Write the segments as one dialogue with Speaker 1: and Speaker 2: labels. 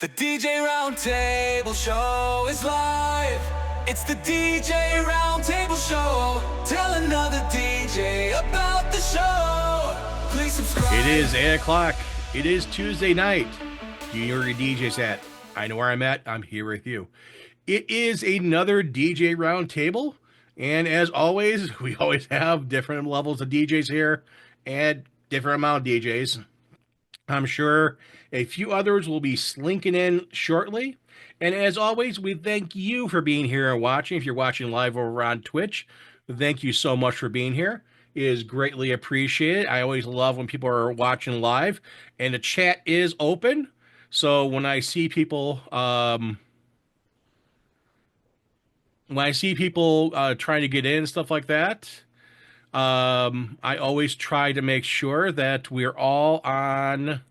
Speaker 1: The DJ Roundtable Show is live. It's the DJ Roundtable Show. Tell another DJ about the show. Please subscribe.
Speaker 2: It is 8 o'clock. It is Tuesday night. You know where your DJ's at. I know where I'm at. I'm here with you. It is another DJ Roundtable. And as always, we always have different levels of DJs here and different amount of DJs. I'm sure a few others will be slinking in shortly. And as always, we thank you for being here and watching. If you're watching live over on Twitch, thank you so much for being here. It is greatly appreciated. I always love when people are watching live. And the chat is open. So when I see people... trying to get in and stuff like that, I always try to make sure that we're all on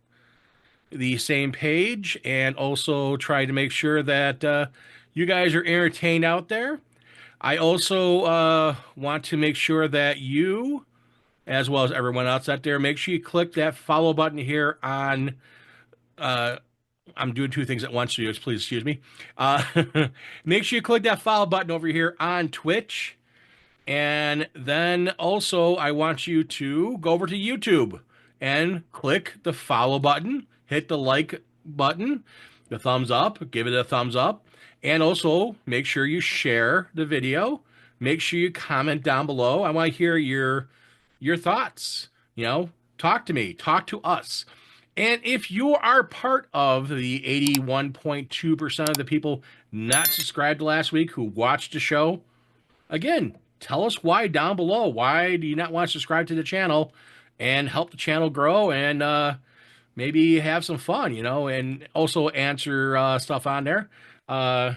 Speaker 2: the same page and also try to make sure that you guys are entertained out there. I also want to make sure that you, as well as everyone else out there, make sure you click that follow button here on... I'm doing two things at once, so please excuse me. Make sure you click that follow button over here on Twitch. And then also, I want you to go over to YouTube and click the follow button, hit the like button, the thumbs up, give it a thumbs up. And also, make sure you share the video. Make sure you comment down below. I want to hear your thoughts. You know, talk to me, talk to us. And if you are part of the 81.2% of the people not subscribed last week who watched the show, again, tell us why down below. Why do you not want to subscribe to the channel and help the channel grow and maybe have some fun, you know, and also answer stuff on there. I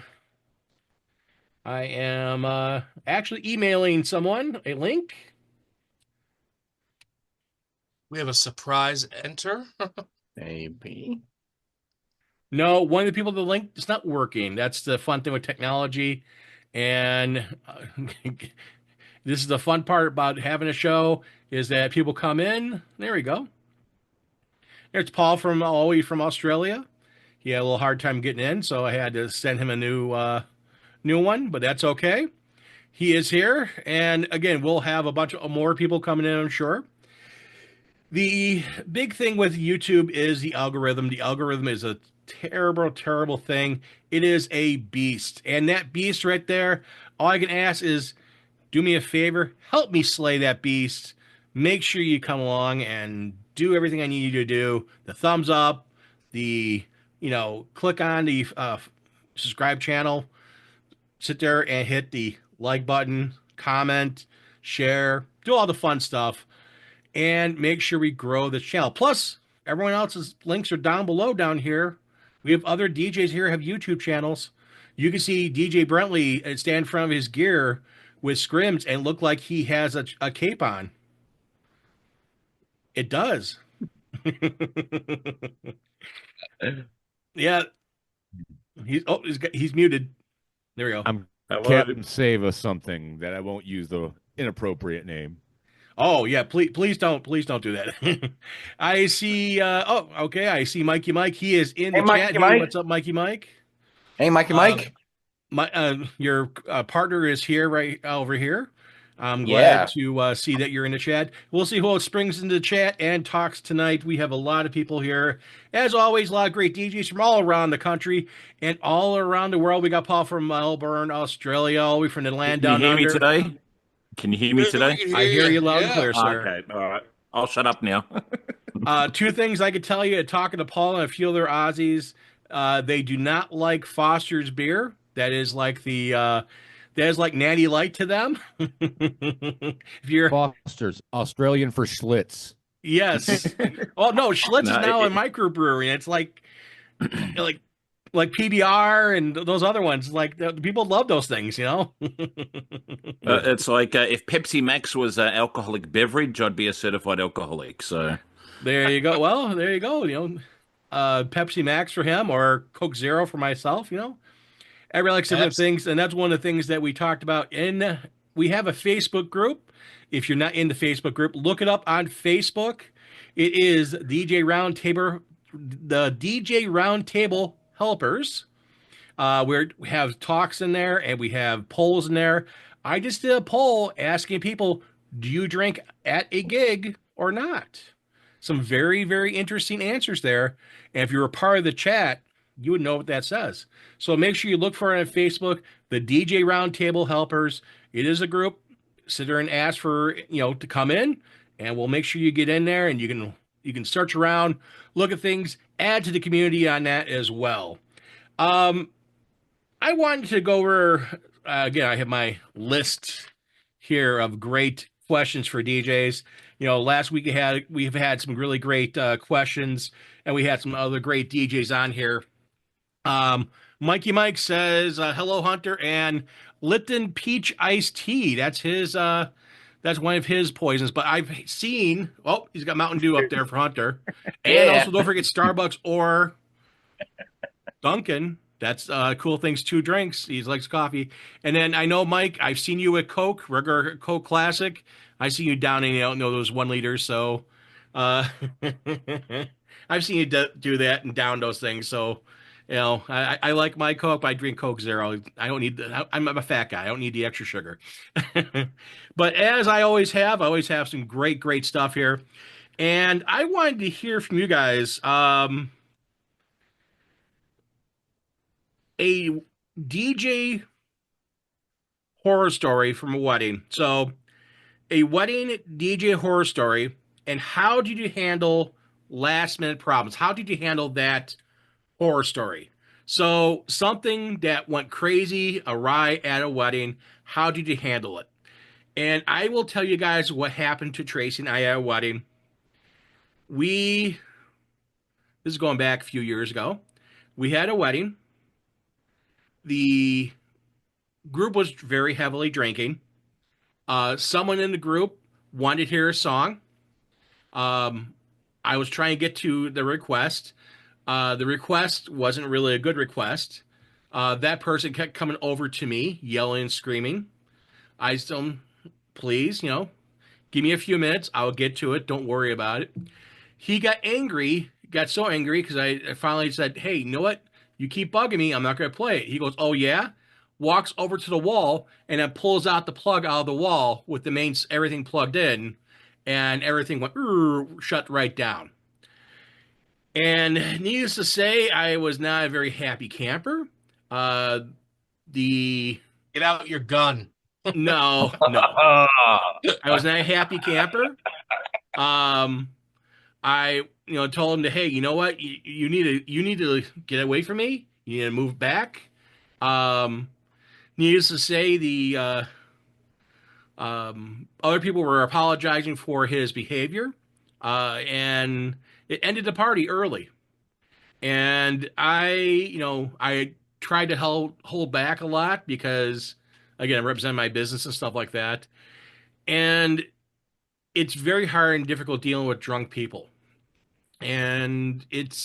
Speaker 2: am actually emailing someone a link.
Speaker 3: We have a surprise enter.
Speaker 4: Maybe.
Speaker 2: No, one of the people, the link is not working. That's the fun thing with technology. And this is the fun part about having a show is that people come in. There we go. There's Paul from all the way from Australia. He had a little hard time getting in, so I had to send him a new one, but that's okay. He is here. And again, we'll have a bunch of more people coming in, I'm sure. The big thing with YouTube is the algorithm. The algorithm is a terrible, terrible thing. It is a beast. And that beast right there, all I can ask is, do me a favor, help me slay that beast. Make sure you come along and do everything I need you to do. The thumbs up, click on the subscribe channel, sit there and hit the like button, comment, share, do all the fun stuff. And make sure we grow the channel. Plus, everyone else's links are down below down here. We have other DJs here have YouTube channels. You can see DJ Brentley stand in front of his gear with scrims and look like he has a cape on. It does. Yeah. He's muted. There we go.
Speaker 4: I'm Captain Save us something that I won't use the inappropriate name.
Speaker 2: Oh yeah, please don't do that. I see. Okay. I see Mikey Mike. He is in the chat. Hey, what's up, Mikey Mike?
Speaker 5: Hey, Mikey Mike.
Speaker 2: Your partner is here, right over here. I'm glad to see that you're in the chat. We'll see who else springs into the chat and talks tonight. We have a lot of people here. As always, a lot of great DJs from all around the country and all around the world. We got Paul from Melbourne, Australia, all the way from the land down under.
Speaker 6: Can you hear me today? Can you hear me today?
Speaker 2: I hear you loud and clear, sir.
Speaker 6: Okay, all right. I'll shut up now.
Speaker 2: Two things I could tell you, talking to Paul and a few other Aussies, they do not like Foster's beer. That is like Natty Light to them. If you're
Speaker 4: Foster's, Australian for Schlitz.
Speaker 2: Yes. Oh no, Schlitz is now a microbrewery. It's like PBR and those other ones. Like people love those things, you know.
Speaker 6: It's like if Pepsi Max was an alcoholic beverage, I'd be a certified alcoholic. So
Speaker 2: there you go. Well, there you go. You know, Pepsi Max for him or Coke Zero for myself. You know, everybody likes different things, and that's one of the things that we talked about. We have a Facebook group. If you're not in the Facebook group, look it up on Facebook. It is DJ Roundtable, the DJ Roundtable helpers. We have talks in there and we have polls in there. I just did a poll asking people, do you drink at a gig or not? Some very, very interesting answers there. And if you're a part of the chat, you would know what that says. So make sure you look for it on Facebook, the DJ Roundtable Helpers. It is a group. Sit there and ask for, to come in, and we'll make sure you get in there and you can search around, look at things, add to the community on that as well. I wanted to go over again. I have my list here of great questions for DJs. Last week we've had some really great questions, and we had some other great DJs on here. Mikey Mike says, "Hello, Hunter," and Lipton Peach Iced Tea. That's his. That's one of his poisons. But I've seen. Oh, he's got Mountain Dew up there for Hunter, and also don't forget Starbucks or Dunkin'. That's Cool Things 2 drinks. He likes coffee. And then I know, Mike, I've seen you at Coke, regular Coke Classic. I see you downing those 1 liters. So I've seen you do that and down those things. So, I like my Coke. But I drink Coke Zero. I don't need I'm a fat guy. I don't need the extra sugar. But as I always have some great, great stuff here. And I wanted to hear from you guys. A DJ horror story from a wedding. So, a wedding DJ horror story, and how did you handle last minute problems? How did you handle that horror story? So, something that went crazy, awry at a wedding, how did you handle it? And I will tell you guys what happened to Tracy and I at a wedding. This is going back a few years ago. We had a wedding. The group was very heavily drinking. Someone in the group wanted to hear a song. I was trying to get to the request. The request wasn't really a good request. That person kept coming over to me, yelling and screaming. I told him, please, give me a few minutes. I'll get to it. Don't worry about it. He got so angry because I finally said, hey, you know what? You keep bugging me. I'm not going to play it. He goes, oh, yeah? Walks over to the wall and then pulls out the plug out of the wall with everything plugged in, and everything went shut right down. And needless to say, I was not a very happy camper.
Speaker 3: Get out your gun.
Speaker 2: No. I was not a happy camper. I told him to, hey, you know what? You need to get away from me. You need to move back. Needless to say, the other people were apologizing for his behavior, and it ended the party early. And I tried to hold back a lot because, again, I represent my business and stuff like that. And it's very hard and difficult dealing with drunk people. And it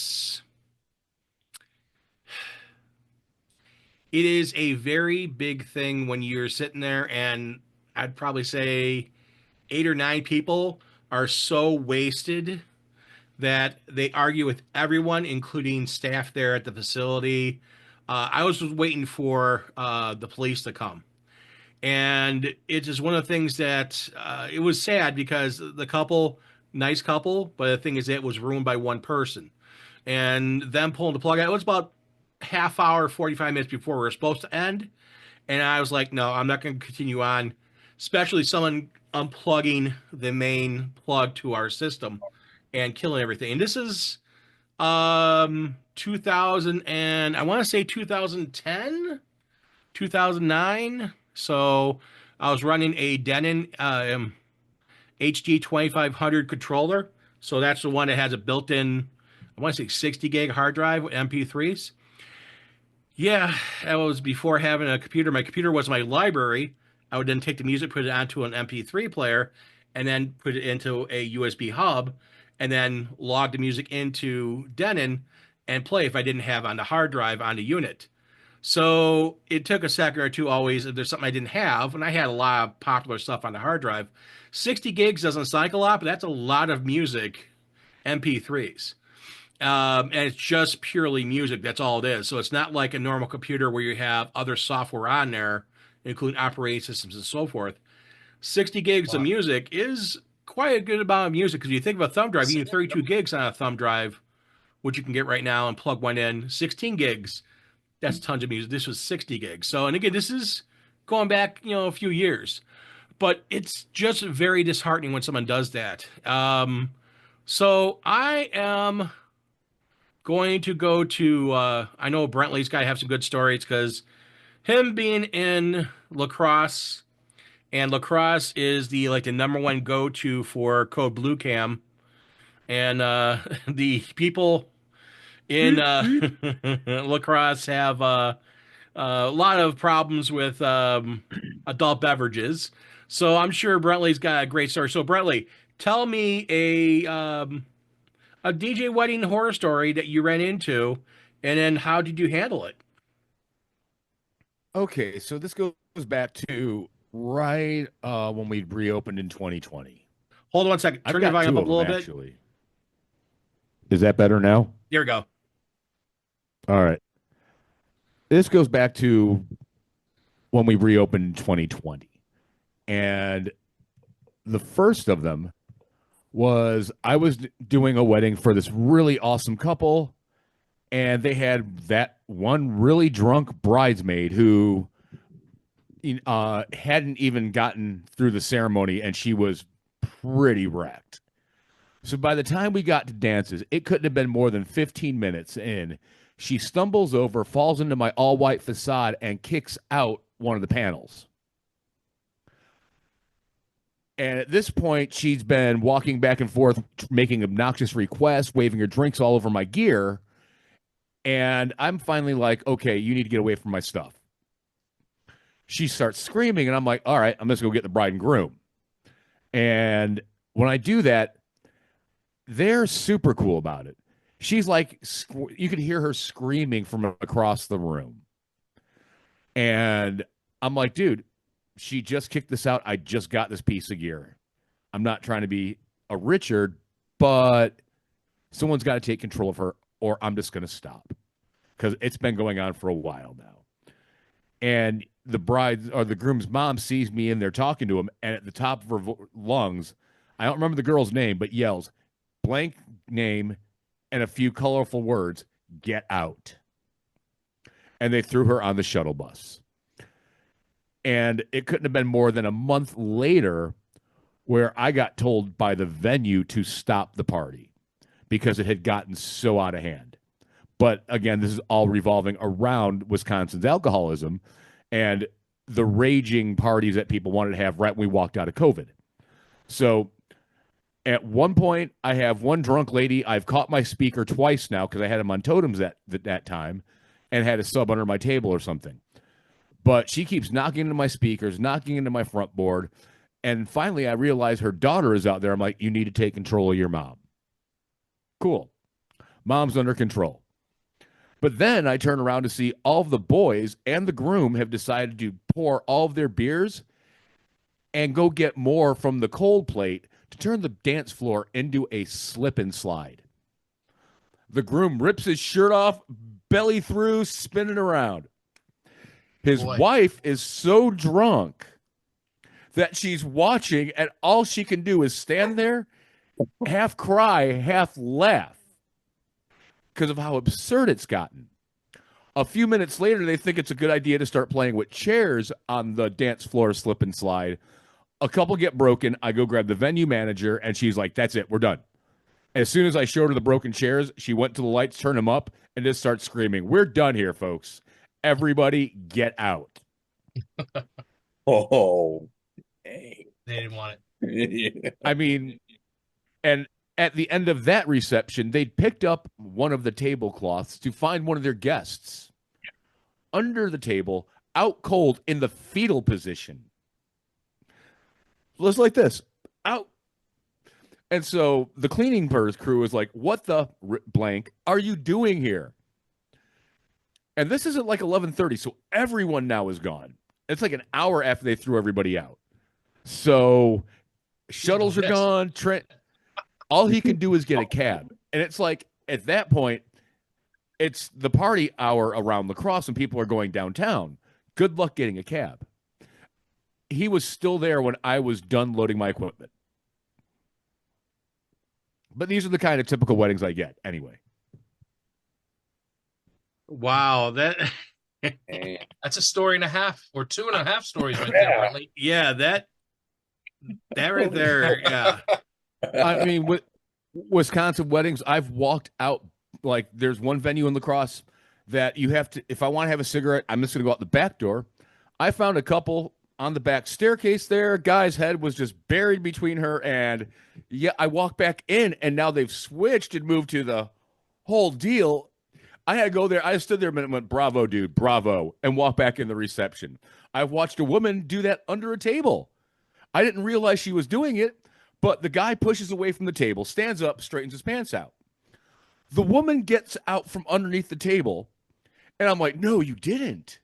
Speaker 2: is a very big thing when you're sitting there, and I'd probably say 8 or 9 people are so wasted that they argue with everyone, including staff there at the facility. I was waiting for the police to come. And it's just one of the things that it was sad because the couple, nice couple, but the thing is it was ruined by one person. And them pulling the plug out, it was about half hour, 45 minutes before we were supposed to end. And I was like, no, I'm not going to continue on, especially someone unplugging the main plug to our system and killing everything. And this is 2000 and I want to say 2010, 2009. So I was running a Denon HD 2500 controller. So that's the one that has a built-in, I want to say 60 gig hard drive with MP3s. Yeah, that was before having a computer. My computer was my library. I would then take the music, put it onto an MP3 player, and then put it into a USB hub, and then log the music into Denon and play if I didn't have on the hard drive on the unit. So it took a second or two always if there's something I didn't have, and I had a lot of popular stuff on the hard drive. 60 gigs doesn't sound like a lot, but that's a lot of music MP3s. And it's just purely music. That's all it is. So it's not like a normal computer where you have other software on there, including operating systems and so forth. 60 gigs of
Speaker 3: Wow.
Speaker 2: music is quite a good amount of music because you think of a thumb drive, you need 32 gigs on a thumb drive, which you can get right now and plug one in. 16 gigs, that's tons of music. This was 60 gigs. So, and again, this is going back, a few years, but it's just very disheartening when someone does that. So I am going to go to, I know Brentley's got to have some good stories because him being in lacrosse, and lacrosse is the number one go-to for Code Blue Cam, and the people in lacrosse have a lot of problems with adult beverages. So I'm sure Brentley's got a great story. So Brentley, tell me a DJ wedding horror story that you ran into, and then how did you handle it?
Speaker 4: Okay, so this goes back to right when we reopened in 2020.
Speaker 2: Hold on one second.
Speaker 4: I've
Speaker 2: Turn your
Speaker 4: got
Speaker 2: volume
Speaker 4: two
Speaker 2: up a
Speaker 4: of them,
Speaker 2: little bit.
Speaker 4: actually. Is that better now?
Speaker 2: There we go.
Speaker 4: All right. This goes back to when we reopened in 2020. And the first of them was I was doing a wedding for this really awesome couple, and they had that one really drunk bridesmaid who hadn't even gotten through the ceremony, and she was pretty wrecked. So by the time we got to dances, it couldn't have been more than 15 minutes in. She stumbles over, falls into my all-white facade, and kicks out one of the panels. And at this point, she's been walking back and forth, making obnoxious requests, waving her drinks all over my gear. And I'm finally like, okay, you need to get away from my stuff. She starts screaming, and I'm like, all right, I'm just going to go get the bride and groom. And when I do that, they're super cool about it. She's like, you could hear her screaming from across the room. And I'm like, dude, she just kicked this out. I just got this piece of gear. I'm not trying to be a Richard, but someone's got to take control of her, or I'm just going to stop, because it's been going on for a while now. And the bride or the groom's mom sees me in there talking to him, and at the top of her lungs, I don't remember the girl's name, but yells, blank name and a few colorful words, get out. And they threw her on the shuttle bus. And it couldn't have been more than a month later where I got told by the venue to stop the party because it had gotten so out of hand. But again, this is all revolving around Wisconsin's alcoholism and the raging parties that people wanted to have right when we walked out of COVID. So at one point, I have one drunk lady. I've caught my speaker twice now because I had him on totems that time and had a sub under my table or something. But she keeps knocking into my speakers, knocking into my front board. And finally, I realize her daughter is out there. I'm like, you need to take control of your mom. Cool. Mom's under control. But then I turn around to see all of the boys and the groom have decided to pour all of their beers and go get more from the cold plate to turn the dance floor into a slip and slide. The groom rips his shirt off, belly through, spinning around. His wife is so drunk that she's watching, and all she can do is stand there, half cry, half laugh because of how absurd it's gotten. A few minutes later, they think it's a good idea to start playing with chairs on the dance floor slip and slide. A couple get broken. I go grab the venue manager, and she's like, that's it. We're done. As soon as I showed her the broken chairs, she went to the lights, turned them up, and just starts screaming, we're done here, folks. Everybody get out.
Speaker 6: Oh, dang.
Speaker 3: They didn't want it.
Speaker 4: I mean, and at the end of that reception, they picked up one of the tablecloths to find one of their guests under the table, out cold in the fetal position. Just like this, out. And so the cleaning crew is like, what the blank are you doing here? And this isn't like 11:30, so everyone now is gone. It's like an hour after they threw everybody out. So shuttles are gone. Trent, all he can do is get a cab. And it's like at that point, it's the party hour around lacrosse and people are going downtown. Good luck getting a cab. He was still there when I was done loading my equipment. But these are the kind of typical weddings I get anyway.
Speaker 2: Wow,
Speaker 3: That's a story and a half or 2.5 stories right there, Brentley.
Speaker 2: yeah, that right there, yeah.
Speaker 4: I mean, with Wisconsin weddings, I've walked out, like there's one venue in lacrosse that you have to, if I want to have a cigarette, I'm just going to go out the back door. I found a couple on the back staircase there. Guy's head was just buried between her. And yeah, I walked back in and now they've switched and moved to the whole deal. I had to go there. I stood there a minute and went, bravo, dude, bravo, and walked back in the reception. I've watched a woman do that under a table. I didn't realize she was doing it, but the guy pushes away from the table, stands up, straightens his pants out. The woman gets out from underneath the table, and I'm like, no, you didn't.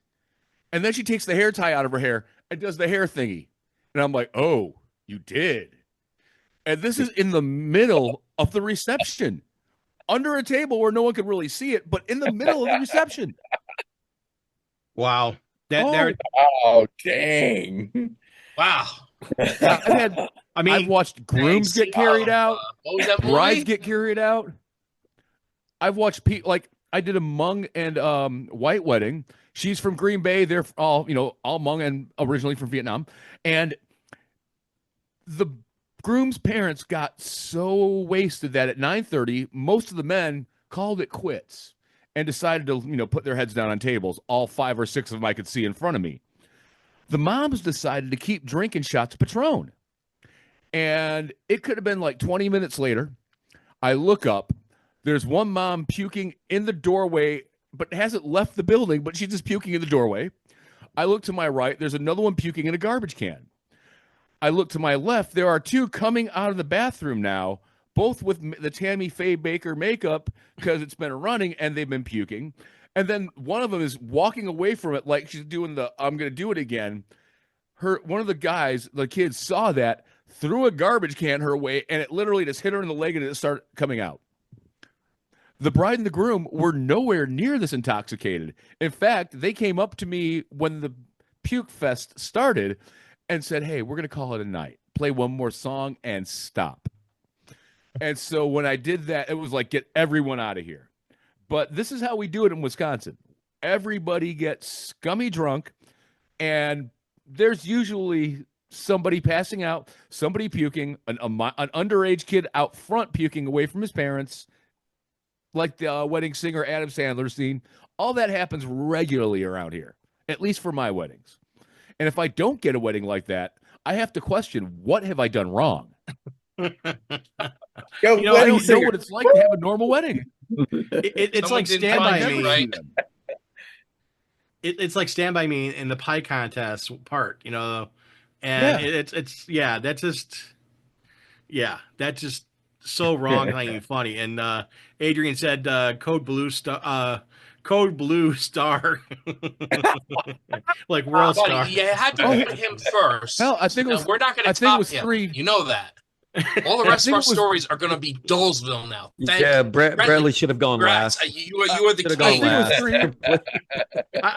Speaker 4: And then she takes the hair tie out of her hair and does the hair thingy. And I'm like, oh, you did. And this is in the middle of the reception, under a table where no one could really see it, but in the middle of the reception.
Speaker 2: Wow.
Speaker 5: Oh, dang.
Speaker 3: Wow.
Speaker 4: I've watched grooms get carried out,
Speaker 3: What was that movie?
Speaker 4: brides get carried out. I've watched people, like I did a Hmong and white wedding. She's from Green Bay. They're all Hmong and originally from Vietnam. And the groom's parents got so wasted that at 9:30, most of the men called it quits and decided to, put their heads down on tables. All 5 or 6 of them I could see in front of me. The moms decided to keep drinking shots of Patron. And it could have been like 20 minutes later. I look up. There's one mom puking in the doorway, but hasn't left the building, but she's just puking in the doorway. I look to my right. There's another one puking in a garbage can. I look to my left. There are 2 coming out of the bathroom now, both with the Tammy Faye Baker makeup because it's been running and they've been puking. And then one of them is walking away from it like she's doing the I'm going to do it again. One of the guys, the kids saw that, threw a garbage can her way, and it literally just hit her in the leg and it started coming out. The bride and the groom were nowhere near this intoxicated. In fact, they came up to me when the puke fest started and said, hey, we're going to call it a night. Play one more song and stop. And so when I did that, it was like, get everyone out of here. But this is how we do it in Wisconsin. Everybody gets scummy drunk, and there's usually somebody passing out, somebody puking, an underage kid out front puking away from his parents, like the wedding singer Adam Sandler scene. All that happens regularly around here, at least for my weddings. And if I don't get a wedding like that, I have to question, what have I done wrong? I don't know what it's like to have a normal wedding.
Speaker 2: It's like Stand By Me. Right? It's like Stand By Me in the pie contest part, and that's just so wrong, not even funny. And Adrian said Code Blue Star, like World Star.
Speaker 3: Yeah, had to put him first.
Speaker 4: Hell, I think
Speaker 3: we're not going to top him.
Speaker 4: 3.
Speaker 3: You know that. All the rest of our stories are going to be Dolesville now.
Speaker 7: Bradley should have gone last.
Speaker 3: You are the king.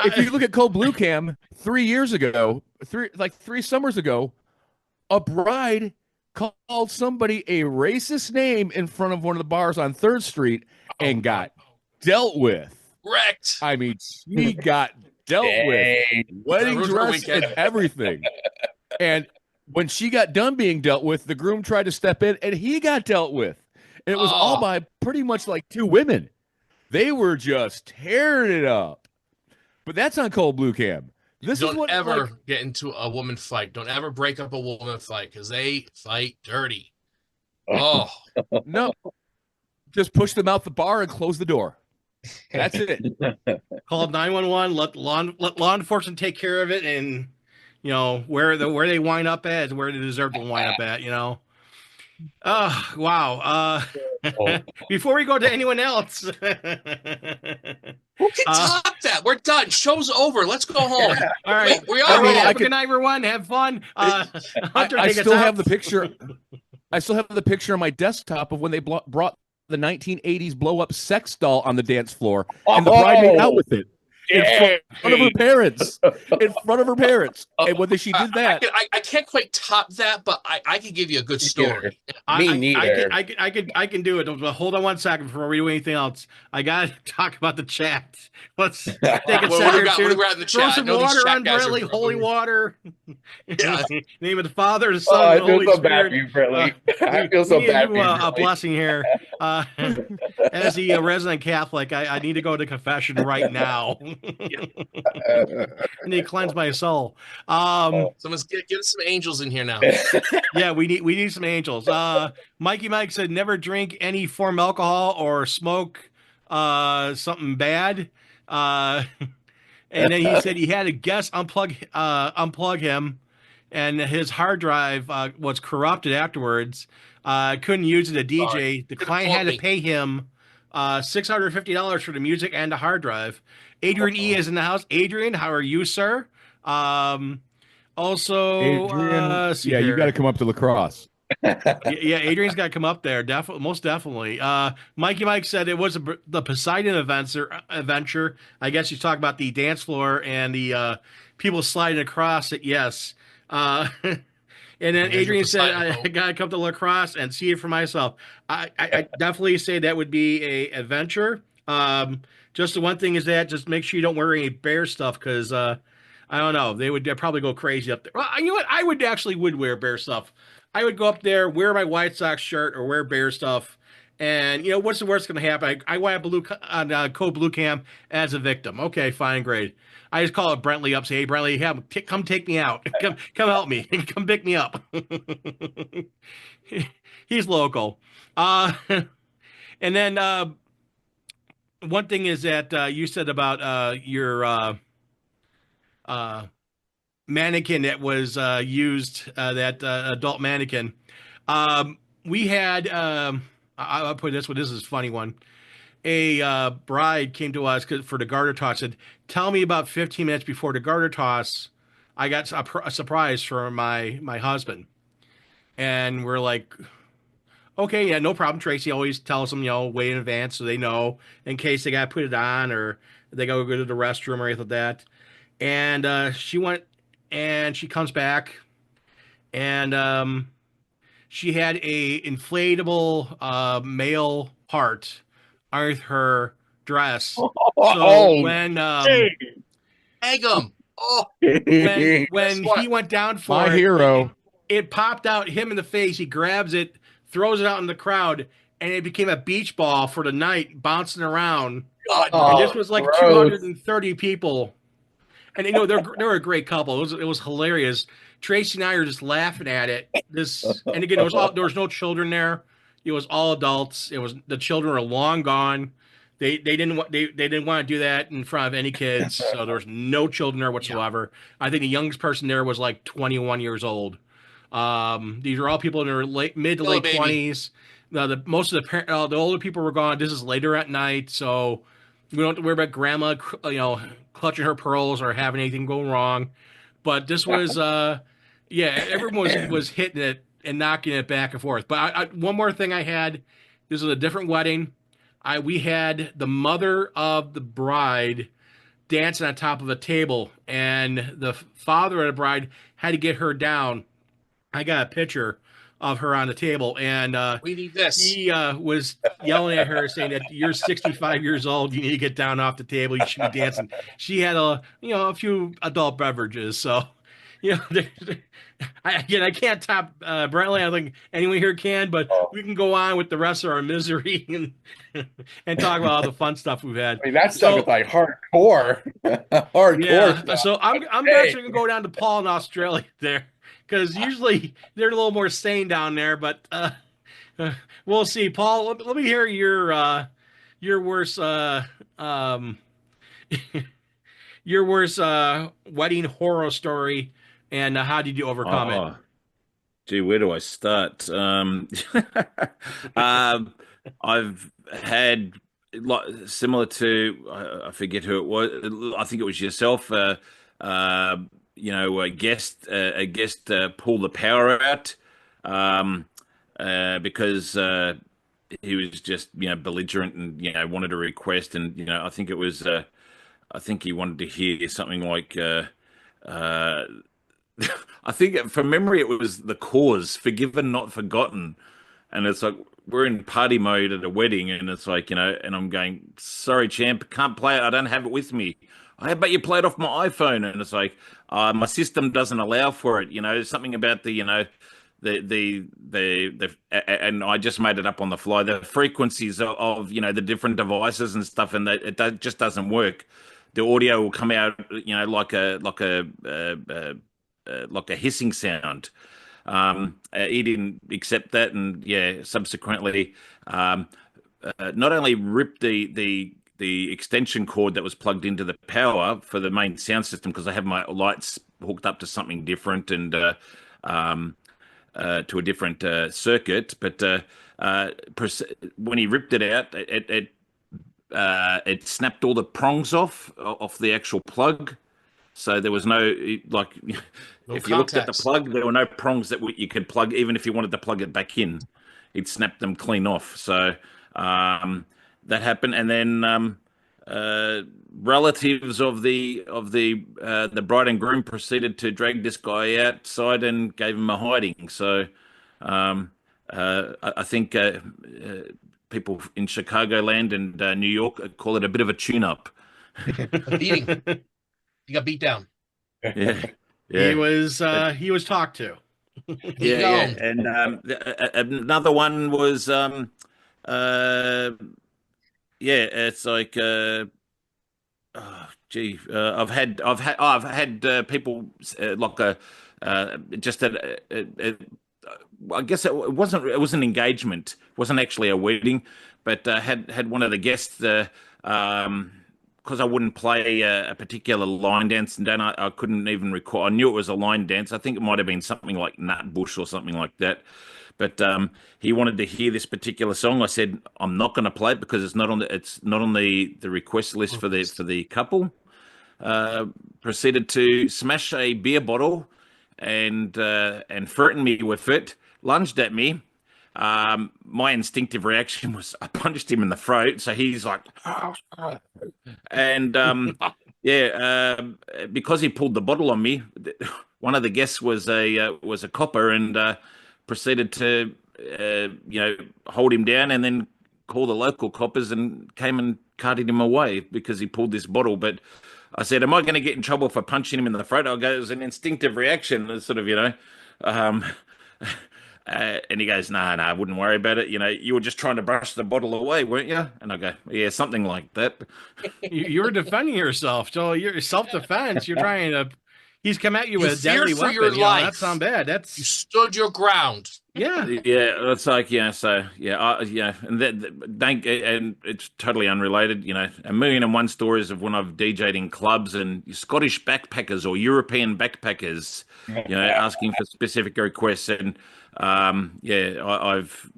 Speaker 4: If you look at Cold Blue Cam, 3 years ago, 3 summers ago, a bride called somebody a racist name in front of one of the bars on 3rd Street and got dealt with.
Speaker 3: Wrecked.
Speaker 4: I mean, she got dealt with. Wedding dress and everything. And when she got done being dealt with, the groom tried to step in and he got dealt with. And it was all by pretty much like 2 women. They were just tearing it up. But that's on Cold Blue Cam.
Speaker 3: Don't ever get into a woman fight. Don't ever break up a woman fight because they fight dirty. Oh.
Speaker 4: No. Just push them out the bar and close the door. That's it.
Speaker 2: Call 911, let law enforcement take care of it, and where they wind up at is where they deserve to wind up at, Oh, wow. Before we go to anyone else.
Speaker 3: Who can top that? We're done. Show's over. Let's go home.
Speaker 2: All right.
Speaker 3: We are
Speaker 2: Have a good night, everyone. Have fun.
Speaker 4: I still have the picture. I still have the picture on my desktop of when they brought the 1980s blow up sex doll on the dance floor, and the bride made out with it in front of her parents. In front of her parents. And when she did that,
Speaker 3: I can't quite top that, but I can give you a good story.
Speaker 5: Me neither.
Speaker 2: I can do it. But hold on one second before we do anything else. I gotta talk about the chat. Let's take a second
Speaker 3: What do we
Speaker 2: to
Speaker 3: got in the
Speaker 2: throw
Speaker 3: chat?
Speaker 2: some
Speaker 3: I know these
Speaker 2: water
Speaker 3: chat
Speaker 2: on
Speaker 3: guys are
Speaker 2: Bradley. Holy
Speaker 3: probably-
Speaker 2: water.
Speaker 3: Yeah.
Speaker 2: Name of the Father, the
Speaker 5: Oh,
Speaker 2: Son,
Speaker 5: I
Speaker 2: and the
Speaker 5: feel
Speaker 2: Holy
Speaker 5: so bad
Speaker 2: Spirit.
Speaker 5: for you, Bradley. I
Speaker 2: we-
Speaker 5: feel so
Speaker 2: we need to
Speaker 5: bad
Speaker 2: do
Speaker 5: for you,
Speaker 2: a
Speaker 5: Bradley.
Speaker 2: blessing here. As the resident Catholic, I need to go to confession right now. I need to cleanse my soul.
Speaker 3: Someone's get some angels in here now.
Speaker 2: Yeah, we need some angels. Mikey Mike said never drink any form of alcohol or smoke something bad. And then he said he had a guest unplug him, and his hard drive was corrupted afterwards. Couldn't use it to DJ. The client had to pay him $650 for the music and the hard drive. Adrian E is in the house. Adrian, how are you, sir? Also,
Speaker 4: Adrian,
Speaker 2: let's see
Speaker 4: you
Speaker 2: here.
Speaker 4: got to come up to lacrosse.
Speaker 2: Yeah, Adrian's got to come up there. Most definitely. Mikey Mike said it was the Poseidon adventure. I guess he's talking about the dance floor and the people sliding across it. Yes. And then Adrian said, I got to come to lacrosse and see it for myself. I definitely say that would be a adventure. Just the one thing is that just make sure you don't wear any bear stuff because I don't know. They'd probably go crazy up there. Well, you know what? I would wear bear stuff. I would go up there, wear my White Sox shirt or wear bear stuff. And, you know, what's the worst going to happen? I want a code blue cam as a victim. Okay, fine, great. I just call it Brentley up, say, hey, Brentley, come take me out. Come help me. Come pick me up. He's local. And then one thing is that you said about your mannequin that was used, that adult mannequin. We had, I'll put it this one. This is a funny one. A bride came to us for the garter toss. Said, "Tell me about 15 minutes before the garter toss. I got a surprise for my husband." And we're like, "Okay, yeah, no problem." Tracy always tells them, way in advance so they know in case they got to put it on or they go to the restroom or anything like that. And she went and she comes back and she had a inflatable male part underneath her dress. So when
Speaker 3: egg him. Oh,
Speaker 2: when he went down for
Speaker 4: my hero,
Speaker 2: it popped out him in the face. He grabs it, throws it out in the crowd, and it became a beach ball for the night, bouncing around.
Speaker 3: God.
Speaker 2: And this was like
Speaker 5: gross.
Speaker 2: 230 people. And they're a great couple. It was hilarious. Tracy and I are just laughing at it. And again, there was no children there. It was all adults. It was the children are long gone. They didn't want to do that in front of any kids. So there was no children there whatsoever. I think the youngest person there was like 21 years old. These are all people in their mid to late 20s. Most of the older people were gone. This is later at night, so we don't have to worry about grandma, clutching her pearls or having anything go wrong. But this was, everyone was hitting it and knocking it back and forth. But one more thing I had, this was a different wedding. We had the mother of the bride dancing on top of a table, and the father of the bride had to get her down. I got a picture of her on the table, and
Speaker 3: we need this.
Speaker 2: He was yelling at her, saying that you're 65 years old. You need to get down off the table. You should be dancing. She had a few adult beverages, so I can't top Brentley. I don't think anyone here can, but we can go on with the rest of our misery and talk about all the fun stuff we've had.
Speaker 5: I mean, that stuff is like hardcore. Hardcore.
Speaker 2: Yeah,
Speaker 5: stuff.
Speaker 2: so I'm actually gonna go down to Paul in Australia there. Because usually they're a little more sane down there, but we'll see. Paul, let me hear your worst your worst wedding horror story, and how did you overcome it?
Speaker 6: Gee, where do I start? I've had similar to I forget who it was. I think it was yourself. A guest pull the power out because he was just belligerent and wanted a request, and I think he wanted to hear something like uh, I think from memory it was the cause, forgiven not forgotten. And it's like we're in party mode at a wedding, and it's like, and I'm going, sorry, champ, can't play it. I don't have it with me. I bet you play it off my iPhone, and it's like, my system doesn't allow for it. Something about and I just made it up on the fly. The frequencies of the different devices and stuff, and just doesn't work. The audio will come out, like a hissing sound. He didn't accept that, and subsequently, not only ripped the extension cord that was plugged into the power for the main sound system, because I have my lights hooked up to something different and to a different circuit, but when he ripped it out, it snapped all the prongs off the actual plug. So there was no, like,
Speaker 3: No
Speaker 6: if you looked at the
Speaker 3: contacts.
Speaker 6: plug, there were no prongs that you could plug, even if you wanted to plug it back in. It snapped them clean off. So that happened, and then relatives of the bride and groom proceeded to drag this guy outside and gave him a hiding. So I think people in Chicagoland and New York call it a bit of a tune-up.
Speaker 3: A beating. He got beat down.
Speaker 6: Yeah, yeah.
Speaker 2: He was talked to.
Speaker 6: Yeah. And another one was it's like I've had people like just I guess it was an engagement, it wasn't actually a wedding, but had one of the guests because I wouldn't play a particular line dance, and then I couldn't even recall. I knew it was a line dance. I think it might have been something like Nut Bush or something like that. But he wanted to hear this particular song. I said I'm not going to play it because it's not on the request list for the couple. Proceeded to smash a beer bottle and threaten me with it. Lunged at me. My instinctive reaction was I punched him in the throat. So he's like, and because he pulled the bottle on me, one of the guests was a copper and proceeded to hold him down and then call the local coppers and came and carted him away because he pulled this bottle. But I said, "Am I going to get in trouble for punching him in the throat?" I'll go, "It was an instinctive reaction." It's sort of, um, and he goes, "No, I wouldn't worry about it. You were just trying to brush the bottle away, weren't you?" And I go, "Yeah, something like that."
Speaker 2: You were defending yourself, so you're self-defense. You're trying to. He's come at you with a deadly
Speaker 3: feared for
Speaker 2: weapon.
Speaker 3: your life.
Speaker 2: That's not bad.
Speaker 3: You
Speaker 2: That's
Speaker 3: stood your ground.
Speaker 2: yeah.
Speaker 6: Yeah, it's like so and and it's totally unrelated. A million and one stories of when I've DJed in clubs and Scottish backpackers or European backpackers, asking for specific requests, and I've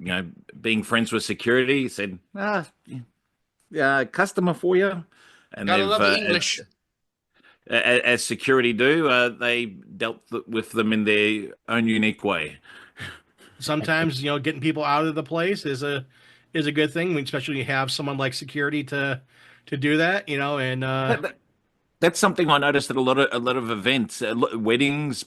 Speaker 6: being friends with security said, customer for you, and
Speaker 3: Gotta love the
Speaker 6: they've
Speaker 3: English.
Speaker 6: as security do, they dealt with them in their own unique way.
Speaker 2: Sometimes getting people out of the place is a good thing, especially when you have someone like security to do that. And
Speaker 6: That's something I noticed at a lot of events, weddings,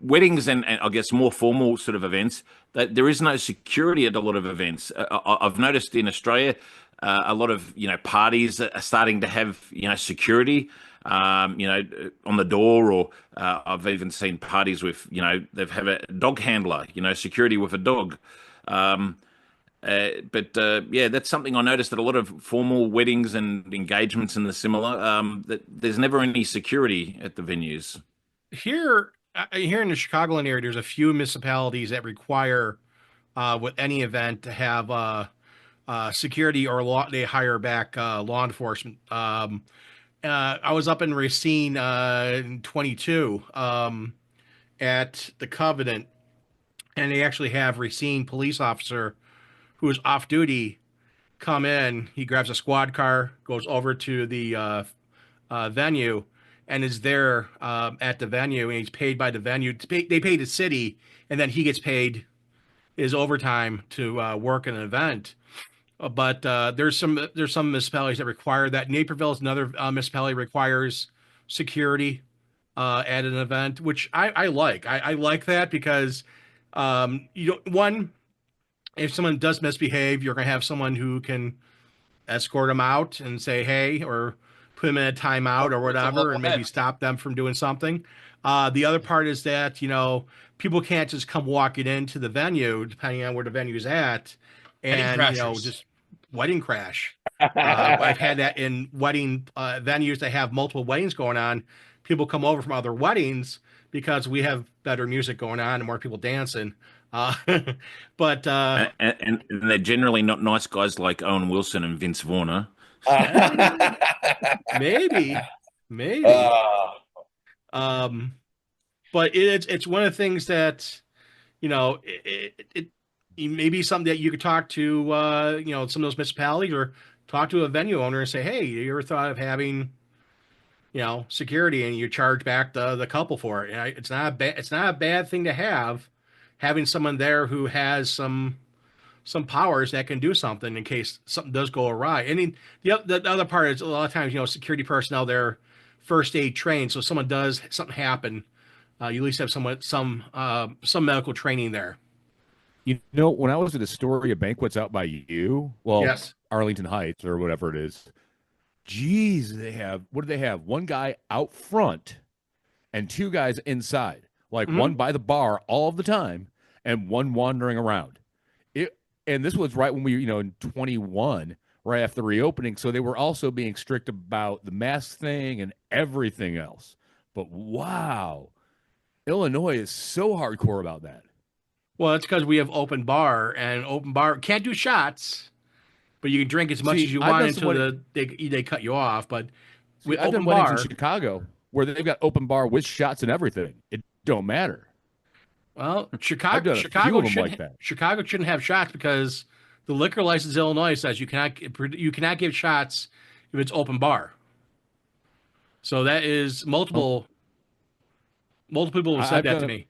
Speaker 6: weddings, and I guess more formal sort of events. That there is no security at a lot of events. I've noticed in Australia, a lot of parties are starting to have security, on the door, or I've even seen parties with they've have a dog handler, security with a dog. But that's something I noticed at a lot of formal weddings and engagements and the similar. That there's never any security at the venues.
Speaker 2: here in the Chicagoland area, there's a few municipalities that require with any event to have security or they hire back law enforcement. I was up in Racine in 22 at the Covenant, and they actually have Racine police officer who is off duty come in. He grabs a squad car, goes over to the venue, and is there at the venue, and he's paid by the venue. They pay the city, and then he gets paid is overtime to work an event. But there's some municipalities that require that. Naperville is another municipality requires security at an event, which I like. I like that because you don't one if someone does misbehave, you're going to have someone who can escort them out and say hey, or put them in a timeout or
Speaker 3: It's a
Speaker 2: whatever,
Speaker 3: level
Speaker 2: and maybe
Speaker 3: head.
Speaker 2: stop them from doing something. The other part is that people can't just come walking into the venue, depending on where the venue's at,
Speaker 3: Wedding
Speaker 2: and
Speaker 3: crashers.
Speaker 2: just wedding crash. I've had that in wedding venues that have multiple weddings going on. People come over from other weddings because we have better music going on and more people dancing. Uh, but
Speaker 6: And they're generally not nice guys like Owen Wilson and Vince Vaughn.
Speaker 2: maybe, maybe. Um, but it's one of the things that it may be something that you could talk to some of those municipalities, or talk to a venue owner and say, hey, you ever thought of having security, and you charge back the couple for it. It's not a bad thing to have, having someone there who has some powers that can do something in case something does go awry. I mean, the other part is a lot of times, security personnel, they're first aid trained. So if someone does something happen, you at least have some medical training there.
Speaker 4: When I was at Astoria Banquets out by you,
Speaker 2: Yes.
Speaker 4: Arlington Heights or whatever it is, geez, what do they have? One guy out front and two guys inside, like one by the bar all of the time and one wandering around. And this was right when we, in 21, right after the reopening. So they were also being strict about the mask thing and everything else. But wow, Illinois is so hardcore about that.
Speaker 2: Well, it's because we have open bar, and open bar can't do shots, but you can drink as much as you want until they cut you off. But with
Speaker 4: I've
Speaker 2: open
Speaker 4: done weddings
Speaker 2: bar
Speaker 4: in Chicago where they've got open bar with shots and everything. It don't matter.
Speaker 2: Well,
Speaker 4: I've done a few of them like that.
Speaker 2: Chicago shouldn't have shots because the liquor license in Illinois says you cannot give shots if it's open bar. So that is multiple people have said that to me.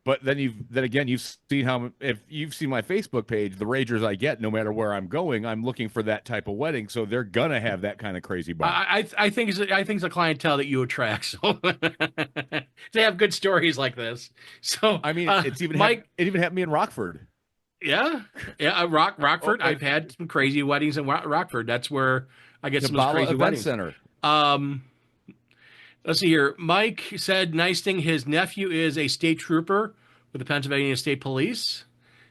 Speaker 4: But then you've seen if you've seen my Facebook page, the ragers I get, no matter where I'm going, I'm looking for that type of wedding. So they're gonna have that kind of crazy bar.
Speaker 2: I think it's a clientele that you attract. So they have good stories like this. So
Speaker 4: I mean, it's even
Speaker 2: Mike.
Speaker 4: It even happened to me in Rockford.
Speaker 2: Yeah. Rockford. I've had some crazy weddings in Rockford. That's where I get some of those crazy
Speaker 4: Event
Speaker 2: weddings.
Speaker 4: Center.
Speaker 2: Let's see here. Mike said, nice thing, his nephew is a state trooper with the Pennsylvania State Police,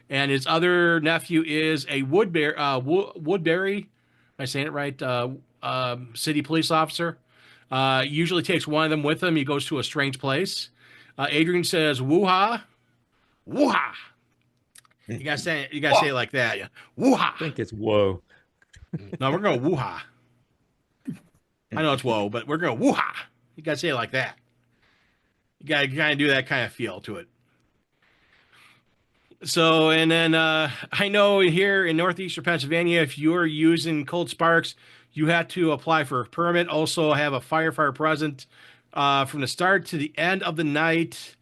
Speaker 2: and his other nephew is a Woodbury. Am I saying it right? City police officer. Usually takes one of them with him. He goes to a strange place. Adrian says, "Woo-ha, woo-ha." You gotta say it like that. Yeah. Woo-ha.
Speaker 7: I think it's whoa.
Speaker 2: No, we're going woo-ha. I know it's whoa, but we're going woo-ha. You gotta say it like that. You gotta kind of do that kind of feel to it. So, and then I know here in northeastern Pennsylvania, if you're using Cold Sparks, you have to apply for a permit. Also, have a firefighter present from the start to the end of the night.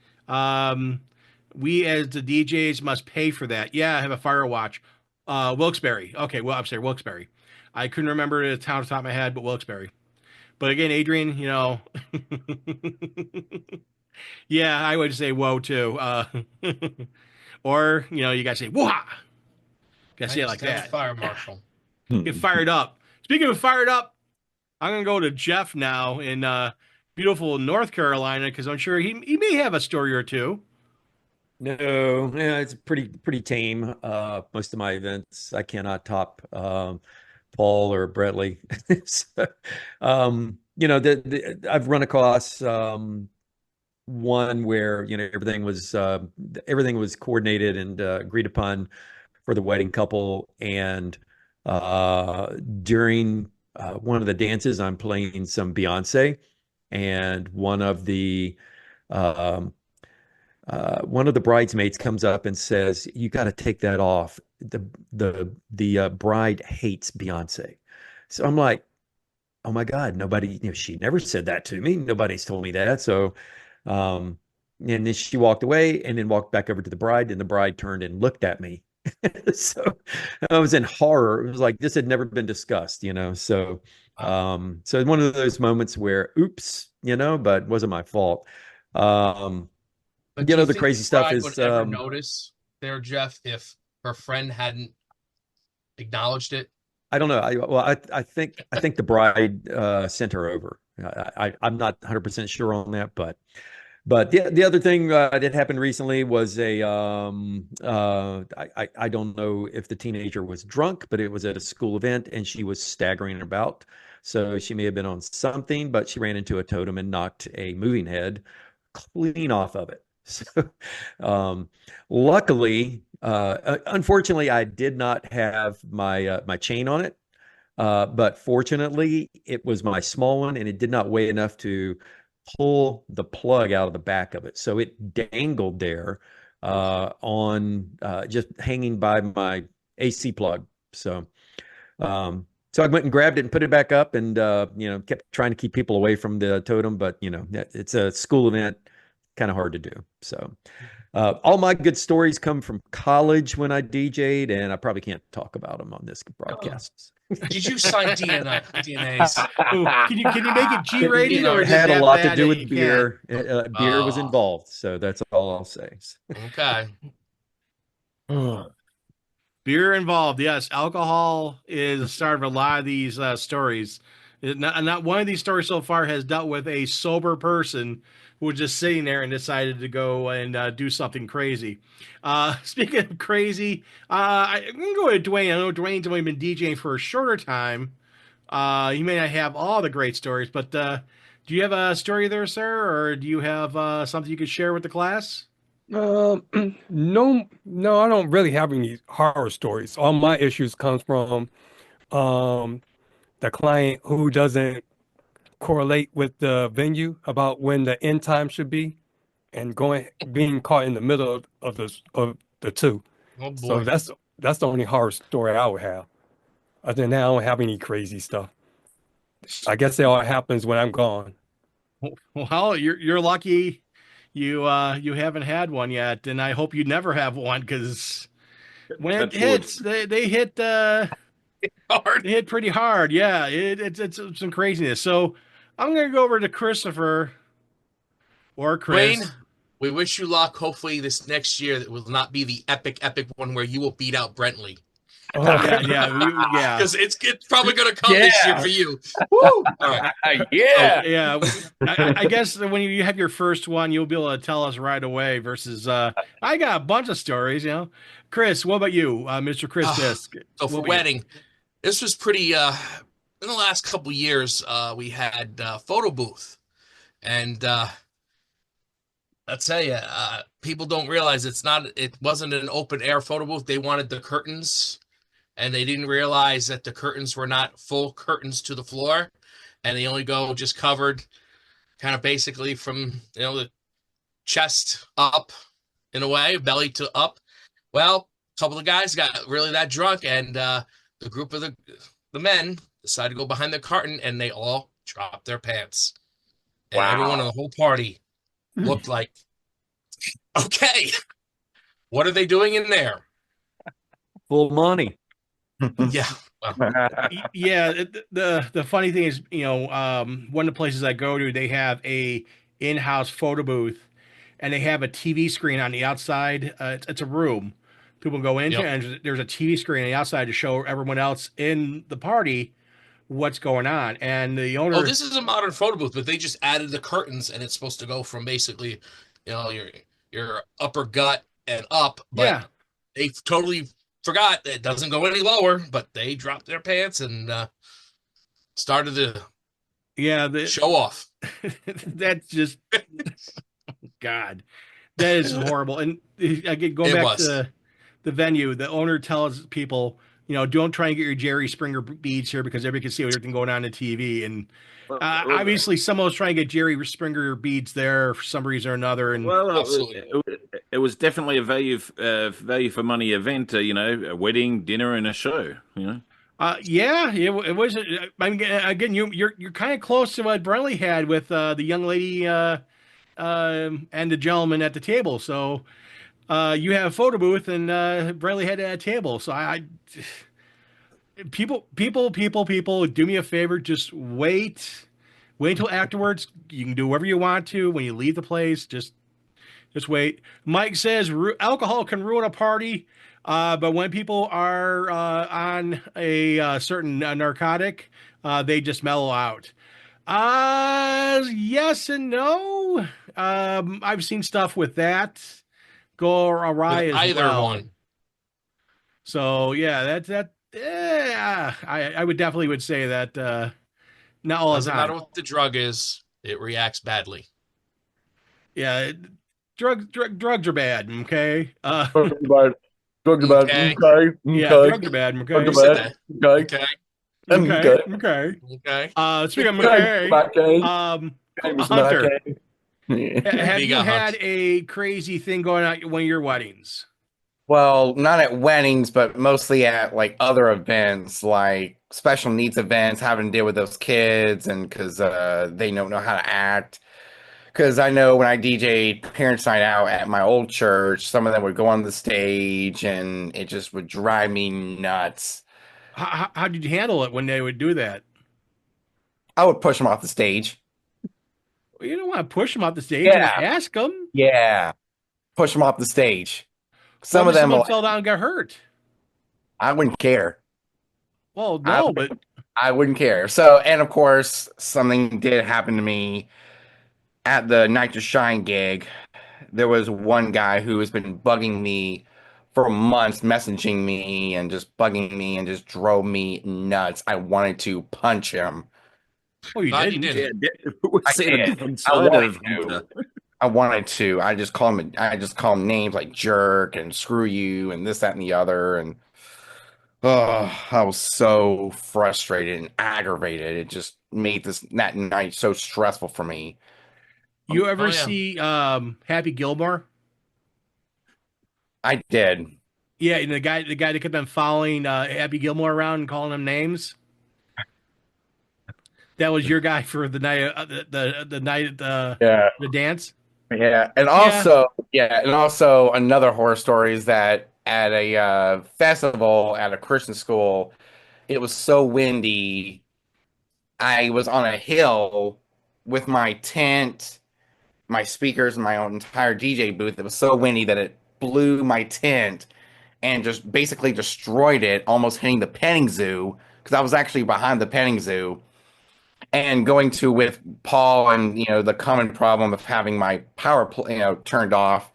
Speaker 2: We as the DJs must pay for that. Yeah, I have a fire watch. Wilkes-Barre. Okay, well, I'm sorry, Wilkes-Barre. I couldn't remember the town off the top of my head, but Wilkes-Barre. But again, Adrian, yeah, I would say whoa too. Or, you gotta say woo-ha. Gotta say it like that.
Speaker 3: Fire marshal.
Speaker 2: Get fired up. Speaking of fired up, I'm gonna go to Jeff now in beautiful North Carolina, because I'm sure he may have a story or two.
Speaker 7: No, yeah, it's pretty tame. Most of my events, I cannot top Paul or Bradley. So, I've run across one where everything was coordinated and agreed upon for the wedding couple, and during one of the dances, I'm playing some Beyonce, and one of the bridesmaids comes up and says, "You got to take that off. The bride hates Beyonce." So I'm like, "Oh my God, nobody, she never said that to me. Nobody's told me that." So, And then she walked away and then walked back over to the bride, and the bride turned and looked at me. So I was in horror. It was like this had never been discussed, you know. So so one of those moments where oops, you know, but it wasn't my fault.
Speaker 3: But
Speaker 7: You
Speaker 3: do
Speaker 7: know,
Speaker 3: you
Speaker 7: the
Speaker 3: think
Speaker 7: crazy
Speaker 3: the
Speaker 7: stuff
Speaker 3: bride
Speaker 7: is
Speaker 3: would ever notice there, Jeff, if her friend hadn't acknowledged it?
Speaker 7: I don't know. I think the bride sent her over. I'm not 100% sure on that, but the other thing that happened recently was I don't know if the teenager was drunk, but it was at a school event and she was staggering about. So she may have been on something, but she ran into a totem and knocked a moving head clean off of it. So luckily, unfortunately, I did not have my chain on it. But fortunately, it was my small one and it did not weigh enough to pull the plug out of the back of it. So it dangled there on just hanging by my AC plug. So I went and grabbed it and put it back up and, kept trying to keep people away from the totem. But, it's a school event, kind of hard to do. So all my good stories come from college when I DJ'd, and I probably can't talk about them on this broadcast.
Speaker 3: Did you sign DNAs?
Speaker 2: Ooh, can you make it G rated, or
Speaker 7: It
Speaker 2: is it
Speaker 7: had a
Speaker 2: that
Speaker 7: lot to
Speaker 2: bad
Speaker 7: do
Speaker 2: that
Speaker 7: with
Speaker 2: you
Speaker 7: beer. Beer was
Speaker 3: Oh.
Speaker 7: involved, so that's all I'll say.
Speaker 3: Okay.
Speaker 2: can't? Beer involved, yes. Alcohol is the start of a lot of these stories. Not one of these stories so far has dealt with a sober person who was just sitting there and decided to go and do something crazy. Speaking of crazy, I'm going to go to Dwayne. I know Dwayne's only been DJing for a shorter time. He may not have all the great stories, but do you have a story there, sir? Or do you have something you could share with the class?
Speaker 8: No, I don't really have any horror stories. All my issues comes from um the client who doesn't correlate with the venue about when the end time should be and being caught in the middle of the two.
Speaker 3: Oh
Speaker 8: So
Speaker 3: boy.
Speaker 8: that's the only horror story I would have. Other than that, I don't have any crazy stuff. I guess it all happens when I'm gone.
Speaker 2: Well, you're lucky you haven't had one yet, and I hope you never have one because when it
Speaker 6: Touch wood.
Speaker 2: hits, they hit pretty hard. Yeah, it's some craziness. So I'm gonna go over to Christopher or
Speaker 3: Dwayne,
Speaker 2: Chris.
Speaker 3: we wish you luck. Hopefully, this next year that will not be the epic one where you will beat out Brentley.
Speaker 2: Yeah.
Speaker 3: It's probably going to come this year for you.
Speaker 5: Woo!
Speaker 3: All right.
Speaker 5: Yeah.
Speaker 2: Yeah, I guess when you have your first one, you'll be able to tell us right away. Versus, I got a bunch of stories. Chris, what about you, Mr. Chris Fisk?
Speaker 3: So for
Speaker 2: What about you?
Speaker 3: wedding, this was pretty. In the last couple years, we had photo booth, and I'll tell you, people don't realize it wasn't an open air photo booth. They wanted the curtains, and they didn't realize that the curtains were not full curtains to the floor, and they only go just covered, kind of basically from the chest up, in a way, belly to up. Well, a couple of guys got really that drunk, and the group of the men decided to go behind the curtain, and they all dropped their pants, and everyone in the whole party looked like, okay, what are they doing in there?
Speaker 7: Full money.
Speaker 3: Yeah. Well,
Speaker 2: Yeah, the funny thing is, one of the places I go to, they have a in-house photo booth, and they have a TV screen on the outside. It's a room people go into,
Speaker 3: Yep.
Speaker 2: and there's a TV screen on the outside to show everyone else in the party what's going on. And the owner,
Speaker 3: oh, this is a modern photo booth, but they just added the curtains, and it's supposed to go from basically, your upper gut and up. But
Speaker 2: yeah,
Speaker 3: they totally forgot that it doesn't go any lower. But they dropped their pants and started to
Speaker 2: yeah,
Speaker 3: show off.
Speaker 2: that's just God, that is horrible. And again, going
Speaker 3: It
Speaker 2: back
Speaker 3: was.
Speaker 2: to the venue, the owner tells people, don't try and get your Jerry Springer beads here because everybody can see everything going on TV. And obviously, someone was trying to get Jerry Springer beads there for some reason or another. And
Speaker 6: Well,
Speaker 3: Absolutely.
Speaker 6: it was definitely a value for money event. A wedding, dinner, and a show.
Speaker 2: yeah, it was. I mean, again, you're kind of close to what Brentley had with the young lady and the gentleman at the table. So you have a photo booth, and Bradley had it at a table. So people, do me a favor, just wait until afterwards. You can do whatever you want to when you leave the place. Just wait. Mike says alcohol can ruin a party, but when people are on a certain narcotic, they just mellow out. Yes and no. I've seen stuff with that go awry
Speaker 3: With
Speaker 2: as
Speaker 3: either
Speaker 2: well.
Speaker 3: one.
Speaker 2: So yeah, that. Yeah, I would definitely would say that not all the
Speaker 3: Doesn't
Speaker 2: time.
Speaker 3: matter what the drug is, it reacts badly.
Speaker 2: Yeah, drugs are bad. Okay.
Speaker 5: Drugs are bad. Drugs are bad.
Speaker 3: Okay.
Speaker 5: Okay.
Speaker 2: Yeah,
Speaker 5: Okay.
Speaker 2: drugs are bad. Okay.
Speaker 5: Drugs
Speaker 3: You
Speaker 5: are
Speaker 3: said
Speaker 5: bad.
Speaker 3: that.
Speaker 5: Okay.
Speaker 3: Okay.
Speaker 2: Okay. Okay.
Speaker 3: Okay.
Speaker 2: Speaking of
Speaker 5: Okay.
Speaker 2: okay,
Speaker 5: Okay, Mr.
Speaker 2: Hunter,
Speaker 5: McCain.
Speaker 2: have
Speaker 3: Big
Speaker 2: you
Speaker 3: hunt.
Speaker 2: had a crazy thing going on at one of your weddings?
Speaker 5: Well, not at weddings, but mostly at like other events, like special needs events, having to deal with those kids, and because they don't know how to act. Because I know when I DJ'd Parents Night Out at my old church, some of them would go on the stage, and it just would drive me nuts.
Speaker 2: How did you handle it when they would do that?
Speaker 5: I would push them off the stage.
Speaker 2: Well, you don't want to push them off the stage.
Speaker 5: Yeah.
Speaker 2: You want to ask them.
Speaker 5: Yeah, push them off the stage. Some
Speaker 2: What
Speaker 5: of
Speaker 2: if
Speaker 5: them,
Speaker 2: someone
Speaker 5: like,
Speaker 2: fell down and got hurt?
Speaker 5: I wouldn't care.
Speaker 2: Well,
Speaker 5: I
Speaker 2: no, but
Speaker 5: I wouldn't care. So, and of course, something did happen to me at the Night to Shine gig. There was one guy who has been bugging me for months, messaging me and just bugging me and just drove me nuts. I wanted to punch him.
Speaker 2: well, you
Speaker 3: Glad you
Speaker 2: didn't.
Speaker 3: didn't.
Speaker 6: We're
Speaker 5: I
Speaker 6: seeing a
Speaker 5: did.
Speaker 6: different
Speaker 5: I
Speaker 6: side
Speaker 5: wanted
Speaker 6: of
Speaker 5: to.
Speaker 6: Hunter.
Speaker 5: I wanted to. I just call him names like jerk and screw you and this, that, and the other. And oh, I was so frustrated and aggravated. It just made that night so stressful for me.
Speaker 2: You ever
Speaker 3: Oh, yeah.
Speaker 2: see Happy Gilmore?
Speaker 5: I did.
Speaker 2: Yeah, and the guy that kept on following Happy Gilmore around and calling him names. That was your guy for the night, the night,
Speaker 5: Yeah.
Speaker 2: the dance.
Speaker 5: Yeah. And also, and also another horror story is that at a festival at a Christian school, it was so windy. I was on a hill with my tent, my speakers, and my own entire DJ booth. It was so windy that it blew my tent and just basically destroyed it, almost hitting the petting zoo because I was actually behind the petting zoo and going to with Paul and the common problem of having my turned off,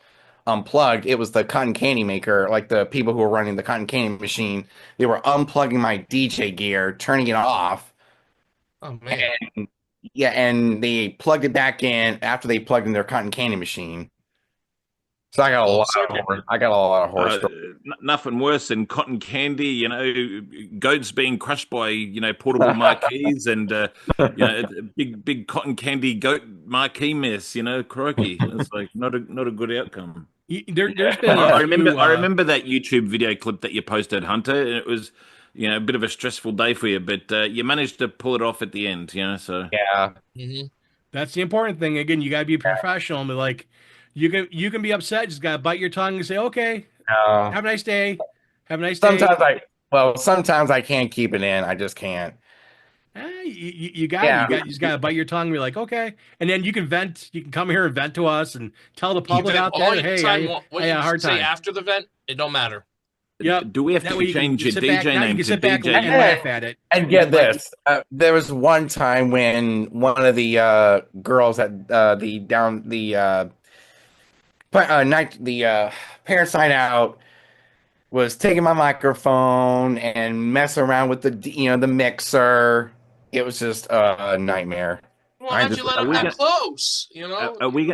Speaker 5: unplugged. It was the cotton candy maker, like the people who were running the cotton candy machine. They were unplugging my DJ gear, turning it off.
Speaker 3: Oh man.
Speaker 5: And yeah, and they plugged it back in after they plugged in their cotton candy machine. So I got a lot of horror stories.
Speaker 6: Nothing worse than cotton candy, goats being crushed by, portable marquees and, big cotton candy goat marquee mess, crikey. It's like not a good outcome.
Speaker 2: There's been
Speaker 6: I remember that YouTube video clip that you posted, Hunter, and it was, a bit of a stressful day for you, but you managed to pull it off at the end, so.
Speaker 5: Yeah.
Speaker 3: Mm-hmm.
Speaker 2: That's the important thing. Again, you gotta be professional and be like, you can be upset, just gotta bite your tongue and say, okay, have a nice day. Have a nice day.
Speaker 5: Sometimes I can't keep it in. I just can't.
Speaker 2: You just gotta bite your tongue and be like, okay. And then you can vent. You can come here and vent to us and tell the public out there, hey, I had a hard time.
Speaker 3: Say after the vent, it don't matter.
Speaker 2: Yep.
Speaker 6: Do we have
Speaker 2: That
Speaker 6: to
Speaker 2: way you
Speaker 6: change
Speaker 2: can
Speaker 6: your
Speaker 2: sit back-
Speaker 6: DJ
Speaker 2: now you
Speaker 6: name
Speaker 2: can
Speaker 6: to
Speaker 2: sit back and
Speaker 6: DJ?
Speaker 2: laugh at it.
Speaker 5: And get this, there was one time when one of the girls at the Parents Night Out was taking my microphone and messing around with the mixer. It was just a nightmare.
Speaker 3: Well, how'd you let him that close?
Speaker 6: Are we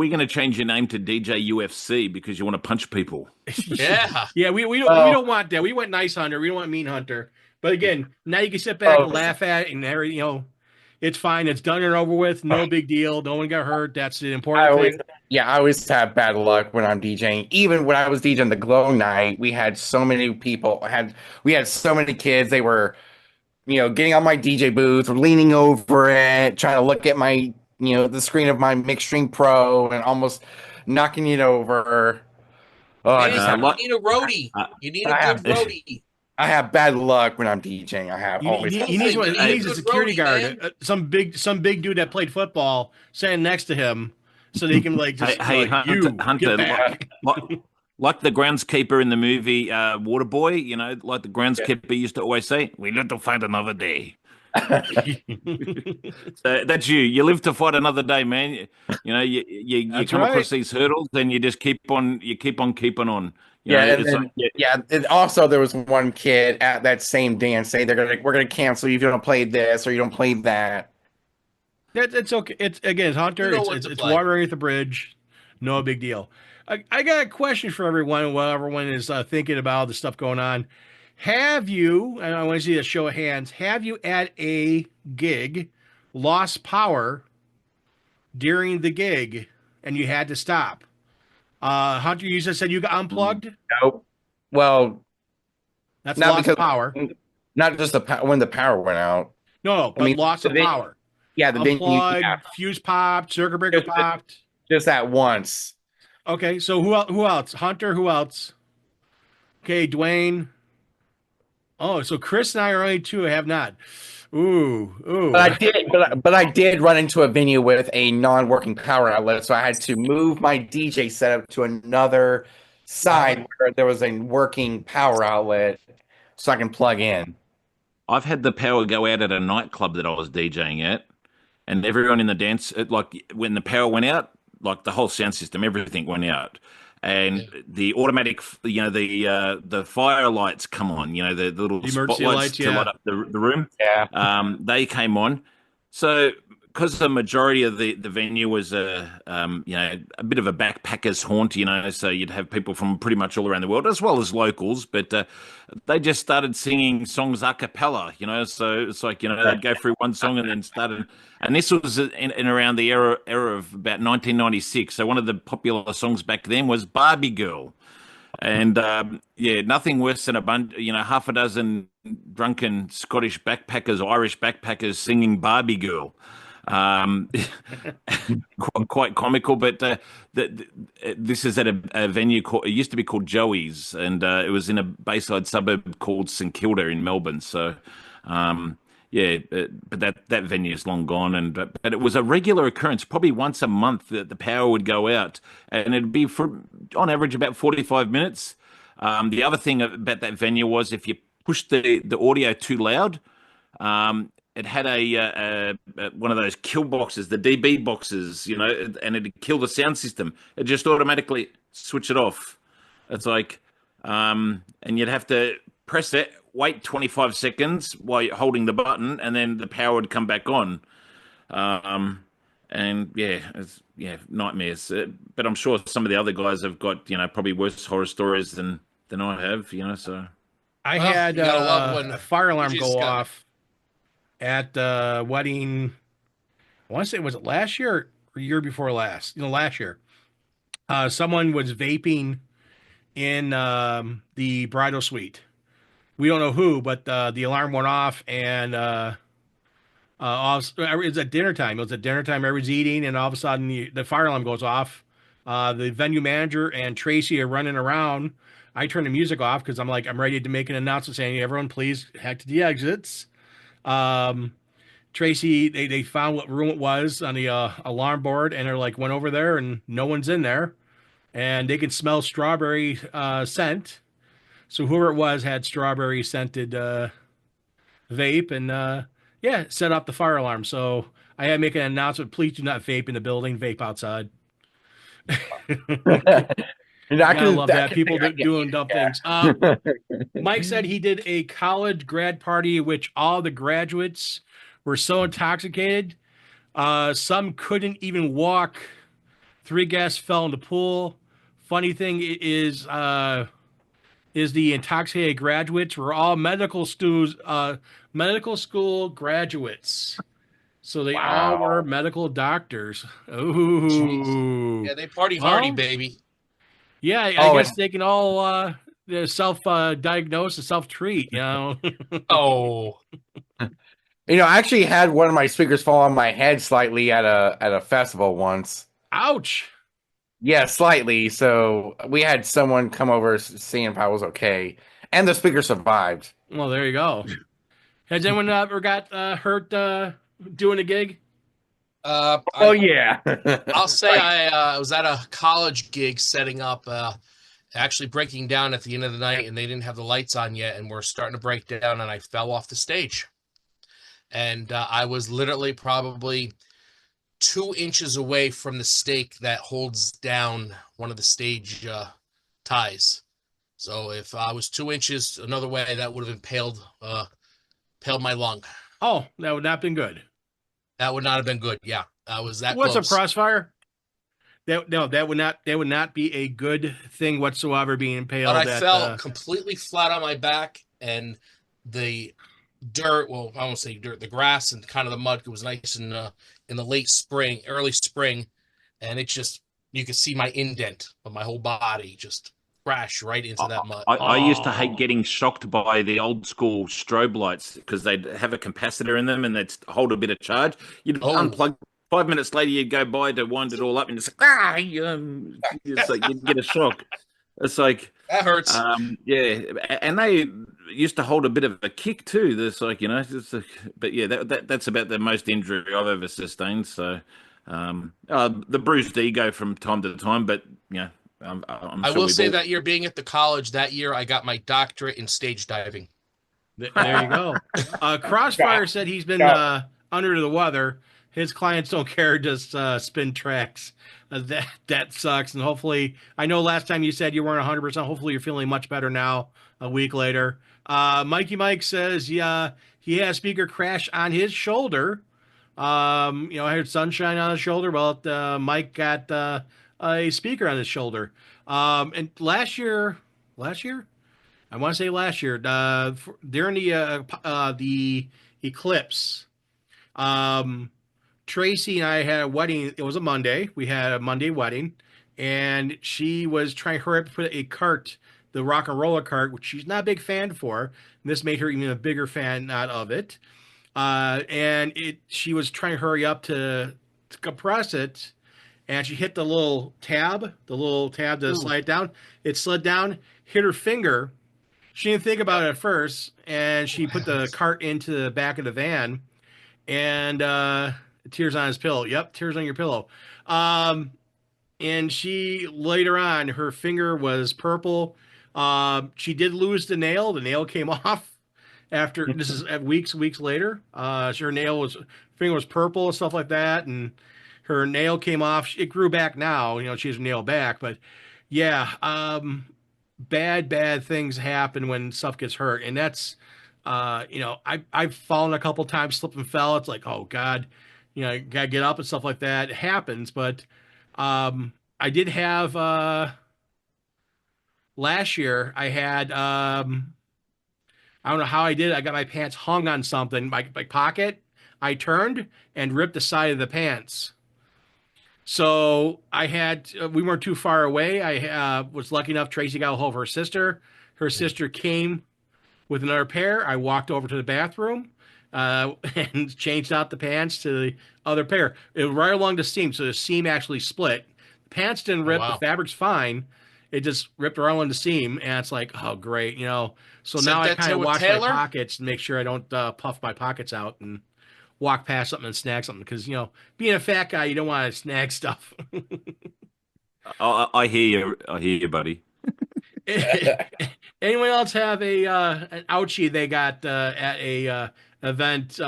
Speaker 6: going to change your name to DJ UFC because you want to punch people?
Speaker 3: Yeah.
Speaker 2: Yeah, we don't want that. We want nice Hunter. We don't want mean Hunter. But again, now you can sit back and laugh at it, and it's fine. It's done and over with. No big deal. No one got hurt. That's the important thing.
Speaker 5: I always have bad luck when I'm DJing. Even when I was DJing the Glow Night, we had so many people. We had so many kids. They were, getting on my DJ booth, leaning over it, trying to look at my the screen of my Mixstream Pro and almost knocking it over. Oh, I
Speaker 3: Man,
Speaker 5: just
Speaker 6: Uh,
Speaker 5: have
Speaker 3: you
Speaker 6: like,
Speaker 3: need a roadie.
Speaker 6: uh,
Speaker 3: You need a
Speaker 5: I
Speaker 3: good
Speaker 5: have
Speaker 3: roadie.
Speaker 5: I have bad luck when I'm DJing. I have always
Speaker 2: He
Speaker 5: had
Speaker 2: needs
Speaker 3: Listen,
Speaker 2: one.
Speaker 3: you
Speaker 2: He
Speaker 3: need a
Speaker 2: needs a
Speaker 3: good
Speaker 2: security
Speaker 3: roadie,
Speaker 2: guard,
Speaker 3: man.
Speaker 2: some big dude that played football, standing next to him, so they can like
Speaker 6: hey,
Speaker 2: just
Speaker 6: hey,
Speaker 2: like you
Speaker 6: Hunter,
Speaker 2: get back.
Speaker 6: like the groundskeeper in the movie Waterboy, like the groundskeeper used to always say, "We live to fight another day." So that's you. You live to fight another day, man. You
Speaker 2: That's
Speaker 6: come across
Speaker 2: right.
Speaker 6: these hurdles, and you just keep on keeping on.
Speaker 5: Yeah, and
Speaker 6: It's like
Speaker 5: then yeah, and also there was one kid at that same dance saying we're gonna cancel you if you don't play this or you don't play that.
Speaker 2: It's okay. It's again, it's
Speaker 3: You
Speaker 2: Hunter.
Speaker 3: know
Speaker 2: It's
Speaker 3: what
Speaker 2: it's
Speaker 3: to
Speaker 2: it's
Speaker 3: play.
Speaker 2: water underneath the bridge. No big deal. I got a question for everyone. While everyone is thinking about the stuff going on, have you? And I want to see a show of hands. Have you at a gig lost power during the gig and you had to stop? Hunter, you just said you got unplugged.
Speaker 5: Nope. Well,
Speaker 2: That's
Speaker 5: not
Speaker 2: lost
Speaker 5: because
Speaker 2: power.
Speaker 5: not just when the power went out.
Speaker 2: No,
Speaker 5: I
Speaker 2: but
Speaker 5: mean,
Speaker 2: loss
Speaker 5: the
Speaker 2: of power.
Speaker 5: yeah, the venue, yeah,
Speaker 2: Unplugged, fuse popped, circuit breaker
Speaker 5: just,
Speaker 2: popped.
Speaker 5: just that once.
Speaker 2: Okay, so who else? Hunter, who else? Okay, Dwayne. Oh, so Chris and I are only two who have not. Ooh,
Speaker 5: But I
Speaker 2: ooh.
Speaker 5: did, but I did run into a venue with a non-working power outlet, so I had to move my DJ setup to another side where there was a working power outlet, so I can plug in.
Speaker 6: I've had the power go out at a nightclub that I was DJing at, and everyone in the dance, like when the power went out, like the whole sound system, everything went out,
Speaker 3: Yeah.
Speaker 6: and the automatic, the fire lights come on, the little
Speaker 2: The emergency
Speaker 6: spotlights
Speaker 2: lights,
Speaker 6: to light
Speaker 2: yeah.
Speaker 6: up the room,
Speaker 5: Yeah.
Speaker 6: they came on. So because the majority of the venue was a bit of a backpackers haunt, so you'd have people from pretty much all around the world as well as locals, but they just started singing songs a cappella, so it's like, they'd go through one song and then started, and this was in around the era of about 1996. So one of the popular songs back then was Barbie Girl. And yeah, nothing worse than half a dozen drunken Scottish backpackers, Irish backpackers singing Barbie Girl. Um, quite comical, but this is at a venue called, it used to be called Joey's, and it was in a Bayside suburb called St Kilda in Melbourne. So, yeah, but that venue is long gone, and but it was a regular occurrence, probably once a month that the power would go out, and it'd be for on average about 45 minutes. The other thing about that venue was if you pushed the audio too loud, it had a one of those kill boxes, the DB boxes, and it'd kill the sound system. It just automatically switch it off. It's like, and you'd have to press it, wait 25 seconds while you're holding the button, and then the power would come back on. Um, and yeah, nightmares. But I'm sure some of the other guys have got, probably worse horror stories than I have, So
Speaker 2: I
Speaker 3: Well,
Speaker 2: had
Speaker 3: you gotta love when
Speaker 2: a fire alarm
Speaker 3: DJs
Speaker 2: go
Speaker 3: got
Speaker 2: off at the wedding. I want to say, was it last year or year before last? Last year. Someone was vaping in the bridal suite. We don't know who, but the alarm went off, and it was at dinner time. It was at dinner time. Everyone's eating, and all of a sudden the fire alarm goes off. The venue manager and Tracy are running around. I turn the music off because I'm ready to make an announcement saying, everyone, please head to the exits. Um, Tracy, they found what room it was on the alarm board, and they're like, went over there, and no one's in there, and they could smell strawberry scent. So whoever it was had strawberry scented vape, and yeah, set up the fire alarm. So I had to make an announcement: please do not vape in the building. Vape outside.
Speaker 5: And I
Speaker 2: Gotta
Speaker 5: can,
Speaker 2: love
Speaker 5: I
Speaker 2: that.
Speaker 5: can,
Speaker 2: People
Speaker 5: I can
Speaker 2: doing dumb things.
Speaker 5: yeah.
Speaker 2: Mike said he did a college grad party, which all the graduates were so intoxicated, some couldn't even walk. 3 guests fell in the pool. Funny thing is the intoxicated graduates were all medical school graduates. So they all were
Speaker 5: Wow.
Speaker 2: medical doctors.
Speaker 3: Jeez.
Speaker 2: Ooh.
Speaker 3: Yeah, they party hardy,
Speaker 2: Well,
Speaker 3: baby.
Speaker 2: yeah, I
Speaker 5: Oh,
Speaker 2: guess
Speaker 5: and
Speaker 2: they can all self diagnose and self treat,
Speaker 3: Oh,
Speaker 5: I actually had one of my speakers fall on my head slightly at a festival once.
Speaker 2: Ouch.
Speaker 5: Yeah, slightly. So we had someone come over seeing if I was okay, and the speaker survived.
Speaker 2: Well, there you go. Has anyone ever got hurt doing a gig?
Speaker 5: Oh yeah.
Speaker 3: I'll say I was at a college gig setting up, actually breaking down at the end of the night, and they didn't have the lights on yet, and we're starting to break down, and I fell off the stage. And I was literally probably 2 inches away from the stake that holds down one of the stage ties. So if I was 2 inches another way, that would have impaled my lung.
Speaker 2: Oh, that would not have been good.
Speaker 3: That would not have been good. Yeah, I was that
Speaker 2: What's
Speaker 3: close.
Speaker 2: up, Crossfire? That would not be a good thing whatsoever being impaled.
Speaker 3: But I fell completely flat on my back, and the dirt, well, I won't say dirt, the grass and kind of the mud, it was nice in the late spring, early spring, and it just, you could see my indent of my whole body just crash right into that mud.
Speaker 6: I used to hate getting shocked by the old school strobe lights because they'd have a capacitor in them and they'd hold a bit of charge. You'd unplug. 5 minutes later, you'd go by to wind it all up and just it's like you'd get a shock. It's like
Speaker 3: that hurts.
Speaker 6: Yeah, and they used to hold a bit of a kick too. There's like but yeah, that's about the most injury I've ever sustained. So the bruised ego from time to time, but yeah, I'm
Speaker 3: I
Speaker 6: sure
Speaker 3: will say that year being at the college that year, I got my doctorate in stage diving.
Speaker 2: There you go. Crossfire said he's been under the weather. His clients don't care, just spin tracks. That sucks. And hopefully, I know last time you said you weren't 100%. Hopefully, you're feeling much better now a week later. Mikey Mike says, yeah, he had a speaker crash on his shoulder. I had sunshine on his shoulder. Well, Mike got a speaker on his shoulder. And last year, I want to say last year, during the eclipse, Tracy and I had a wedding. It was a Monday. We had a Monday wedding, and she was trying to hurry up to put a cart, the rock and roller cart, which she's not a big fan for. And this made her even a bigger fan out of it. She was trying to hurry up to compress it, and she hit the little tab to slide it down. It slid down, hit her finger. She didn't think about it at first, and she put the cart into the back of the van, and tears on his pillow. Yep, tears on your pillow. And she later on, her finger was purple. She did lose the nail. The nail came off after this is weeks later. Her finger was purple and stuff like that, and her nail came off. It grew back now. She has her nail back, but yeah, bad things happen when stuff gets hurt, and that's I've fallen a couple times, slipped and fell. It's like, oh God, gotta get up and stuff like that. It happens, but I did have last year. I had I don't know how I did it. I got my pants hung on something, my pocket. I turned and ripped the side of the pants. So I had, we weren't too far away. I was lucky enough, Tracy got a hold of her sister. Her sister came with another pair. I walked over to the bathroom and changed out the pants to the other pair. It was right along the seam, so the seam actually split. The pants didn't rip. The fabric's fine. It just ripped right along the seam, and it's like, oh, great, So now I kind of watch my pockets and make sure I don't puff my pockets out and walk past something and snag something, because being a fat guy, you don't want to snag stuff.
Speaker 6: I hear you, buddy.
Speaker 2: Anyone else have an ouchie they got at a event?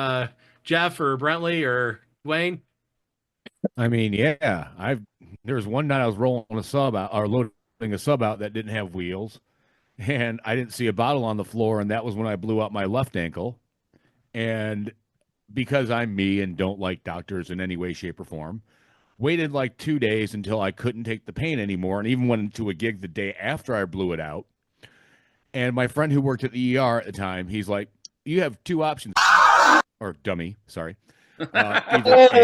Speaker 2: Jeff or Brentley or Dwayne?
Speaker 4: I mean, yeah, there was one night I was rolling a sub out or loading a sub out that didn't have wheels, and I didn't see a bottle on the floor, and that was when I blew out my left ankle. And because I'm me and don't like doctors in any way, shape, or form, waited like 2 days until I couldn't take the pain anymore, and even went into a gig the day after I blew it out. And my friend who worked at the ER at the time, he's like, you have two options. Or dummy, sorry.
Speaker 5: You have to hit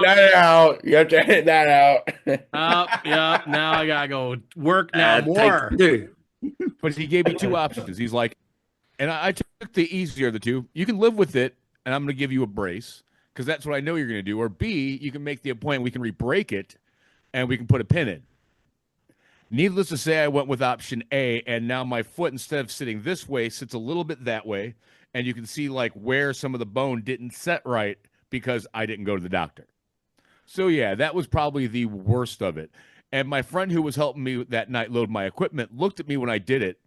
Speaker 5: that out. You have to hit that out.
Speaker 2: Yeah, now I gotta go work now more.
Speaker 4: But he gave me two options. He's like, And I took the easier of the two. You can live with it, and I'm going to give you a brace because that's what I know you're going to do. Or B, you can make the appointment. We can re-break it, and we can put a pin in. Needless to say, I went with option A, and now my foot, instead of sitting this way, sits a little bit that way, and you can see like where some of the bone didn't set right because I didn't go to the doctor. So yeah, that was probably the worst of it. And my friend who was helping me that night load my equipment looked at me when I did it.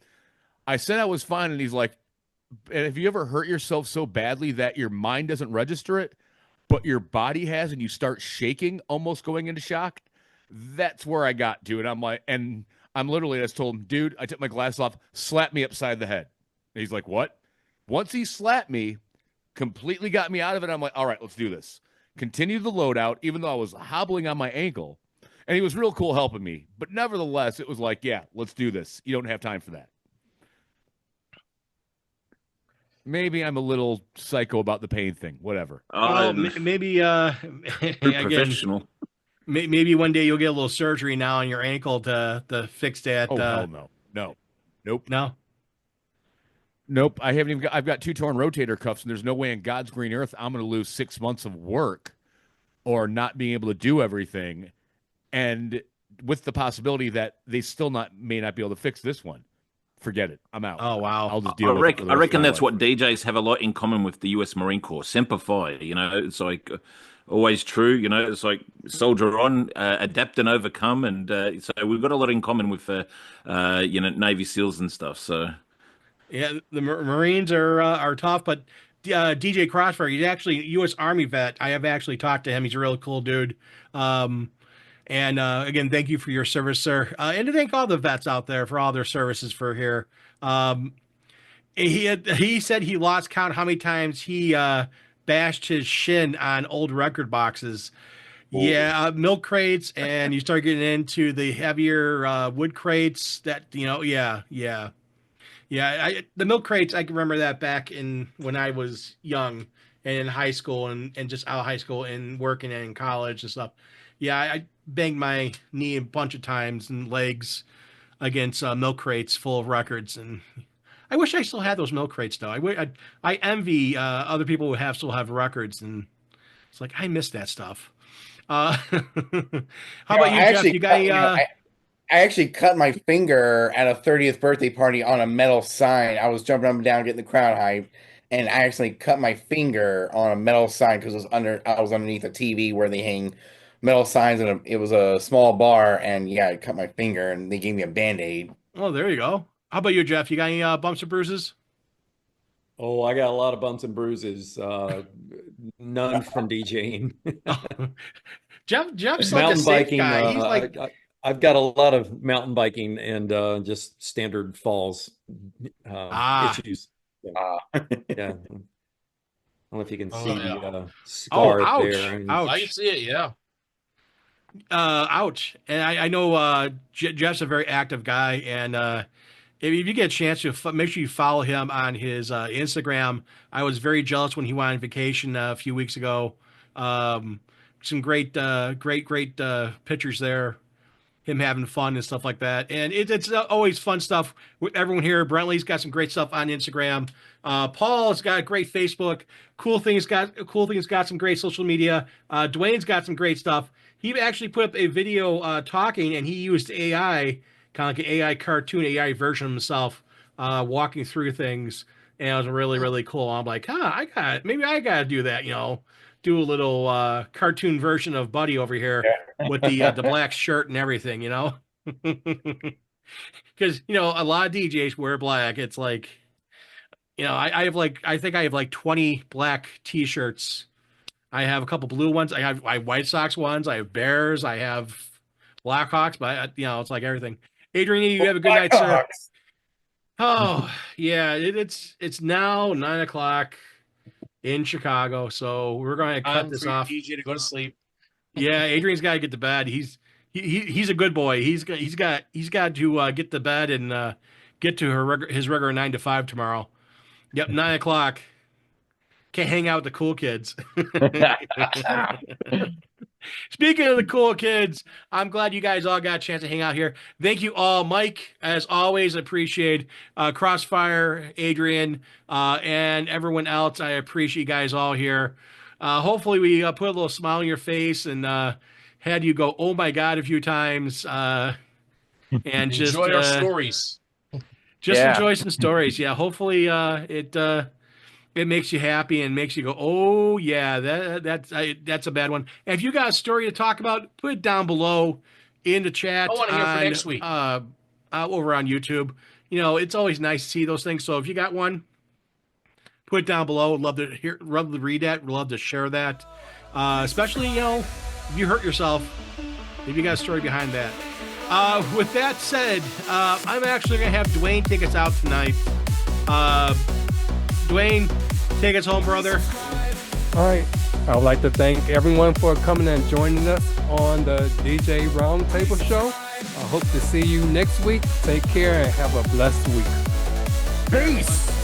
Speaker 4: I said I was fine, and he's like, have you ever hurt yourself so badly that your mind doesn't register it, but your body has, and you start shaking, almost going into shock? That's where I got to. And I'm like, and I'm literally, I just told him, dude, I took my glasses off, slapped me upside the head. And he's like, what? Once he slapped me, completely got me out of it. I'm like, all right, let's do this. Continue the loadout, even though I was hobbling on my ankle. And he was real cool helping me. But nevertheless, it was like, yeah, let's do this. You don't have time for that. Maybe I'm a little psycho about the pain thing. Whatever.
Speaker 2: Well, maybe again,
Speaker 6: professional.
Speaker 2: Maybe one day you'll get a little surgery now on your ankle to fix that.
Speaker 4: Oh hell no, nope. I haven't even got. I've got 2 torn rotator cuffs, and there's no way in God's green earth I'm going to lose 6 months of work or not being able to do everything, and with the possibility that they still may not be able to fix this one. Forget it. I'm out.
Speaker 2: Oh wow.
Speaker 4: I'll just deal with it.
Speaker 6: I reckon that's what DJs have a lot in common with the U.S. Marine Corps. Semper Fi. You know, it's like always true. You know, it's like soldier on, adapt and overcome, and so we've got a lot in common with Navy SEALs and stuff. So
Speaker 2: yeah, the Marines are tough, but DJ Crossfire, he's actually a U.S. Army vet. I have actually talked to him. He's a really cool dude. And again, thank you for your service, sir. And to thank all the vets out there for all their services for here. He said he lost count how many times he bashed his shin on old record boxes. Oh. Yeah, milk crates, and you start getting into the heavier wood crates. That the milk crates. I can remember that back in when I was young and in high school and just out of high school and working and in college and stuff. Yeah, I banged my knee a bunch of times and legs against milk crates full of records, and I wish I still had those milk crates though. I envy other people who still have records, and it's like I miss that stuff. How about you, Jeff? You got any?
Speaker 5: I actually cut my finger at a 30th birthday party on a metal sign. I was jumping up and down, getting the crowd hyped, and I actually cut my finger on a metal sign because I was underneath a TV where they hang metal signs, and it was a small bar, and yeah, I cut my finger, and they gave me a Band-Aid.
Speaker 2: Oh, there you go. How about you, Jeff? You got any bumps or bruises?
Speaker 7: Oh, I got a lot of bumps and bruises. None from DJing.
Speaker 2: Jeff's like
Speaker 7: mountain
Speaker 2: a safe
Speaker 7: biking.
Speaker 2: guy. He's like
Speaker 7: I've got a lot of mountain biking and just standard falls issues. Yeah. Yeah. I don't know if you can see the scar there.
Speaker 3: Ouch. I can see it, yeah.
Speaker 2: Ouch. And I know Jeff's a very active guy, and if you get a chance to make sure you follow him on his Instagram. I was very jealous when he went on vacation a few weeks ago. Some great pictures there, him having fun and stuff like that. And it's always fun stuff with everyone here. Brentley's got some great stuff on Instagram. Paul's got a great Facebook. Cool Things got some great social media. Dwayne's got some great stuff. He actually put up a video talking, and he used AI, kind of like an AI cartoon, AI version of himself, walking through things. And it was really, really cool. I'm like, maybe I got to do that, do a little cartoon version of Buddy over here with the black shirt and everything, because a lot of DJs wear black. It's like, I think I have like 20 black T-shirts. I have a couple blue ones. I have White Sox ones. I have Bears. I have Blackhawks. But it's like everything. Adrian, you have a good night, sir. Oh yeah, it's now 9:00 in Chicago, so we're going to cut this off.
Speaker 3: DJ to go to sleep.
Speaker 2: Yeah, Adrian's got to get to bed. He's a good boy. He's got to get to bed and get to his regular 9 to 5 tomorrow. Yep, 9:00. Can't hang out with the cool kids. Speaking of the cool kids, I'm glad you guys all got a chance to hang out here. Thank you all. Mike, as always, appreciate Crossfire, Adrian, and everyone else. I appreciate you guys all here. Hopefully we put a little smile on your face and had you go, oh my God, a few times. And just
Speaker 3: Enjoy our stories.
Speaker 2: just
Speaker 5: Yeah.
Speaker 2: enjoy some stories. Yeah, hopefully it makes you happy and makes you go, oh yeah, that's a bad one. And if you got a story to talk about, put it down below in the chat.
Speaker 3: I want to hear for next week.
Speaker 2: Over on YouTube. You know, it's always nice to see those things. So if you got one, put it down below. Love to hear, love to read that. Love to share that. Especially, you know, if you hurt yourself, if you got a story behind that. With that said, I'm actually going to have Dwayne take us out tonight. Dwayne, take us home, brother.
Speaker 8: All right. I would like to thank everyone for coming and joining us on the DJ Roundtable Show. I hope to see you next week. Take care and have a blessed week.
Speaker 4: Peace.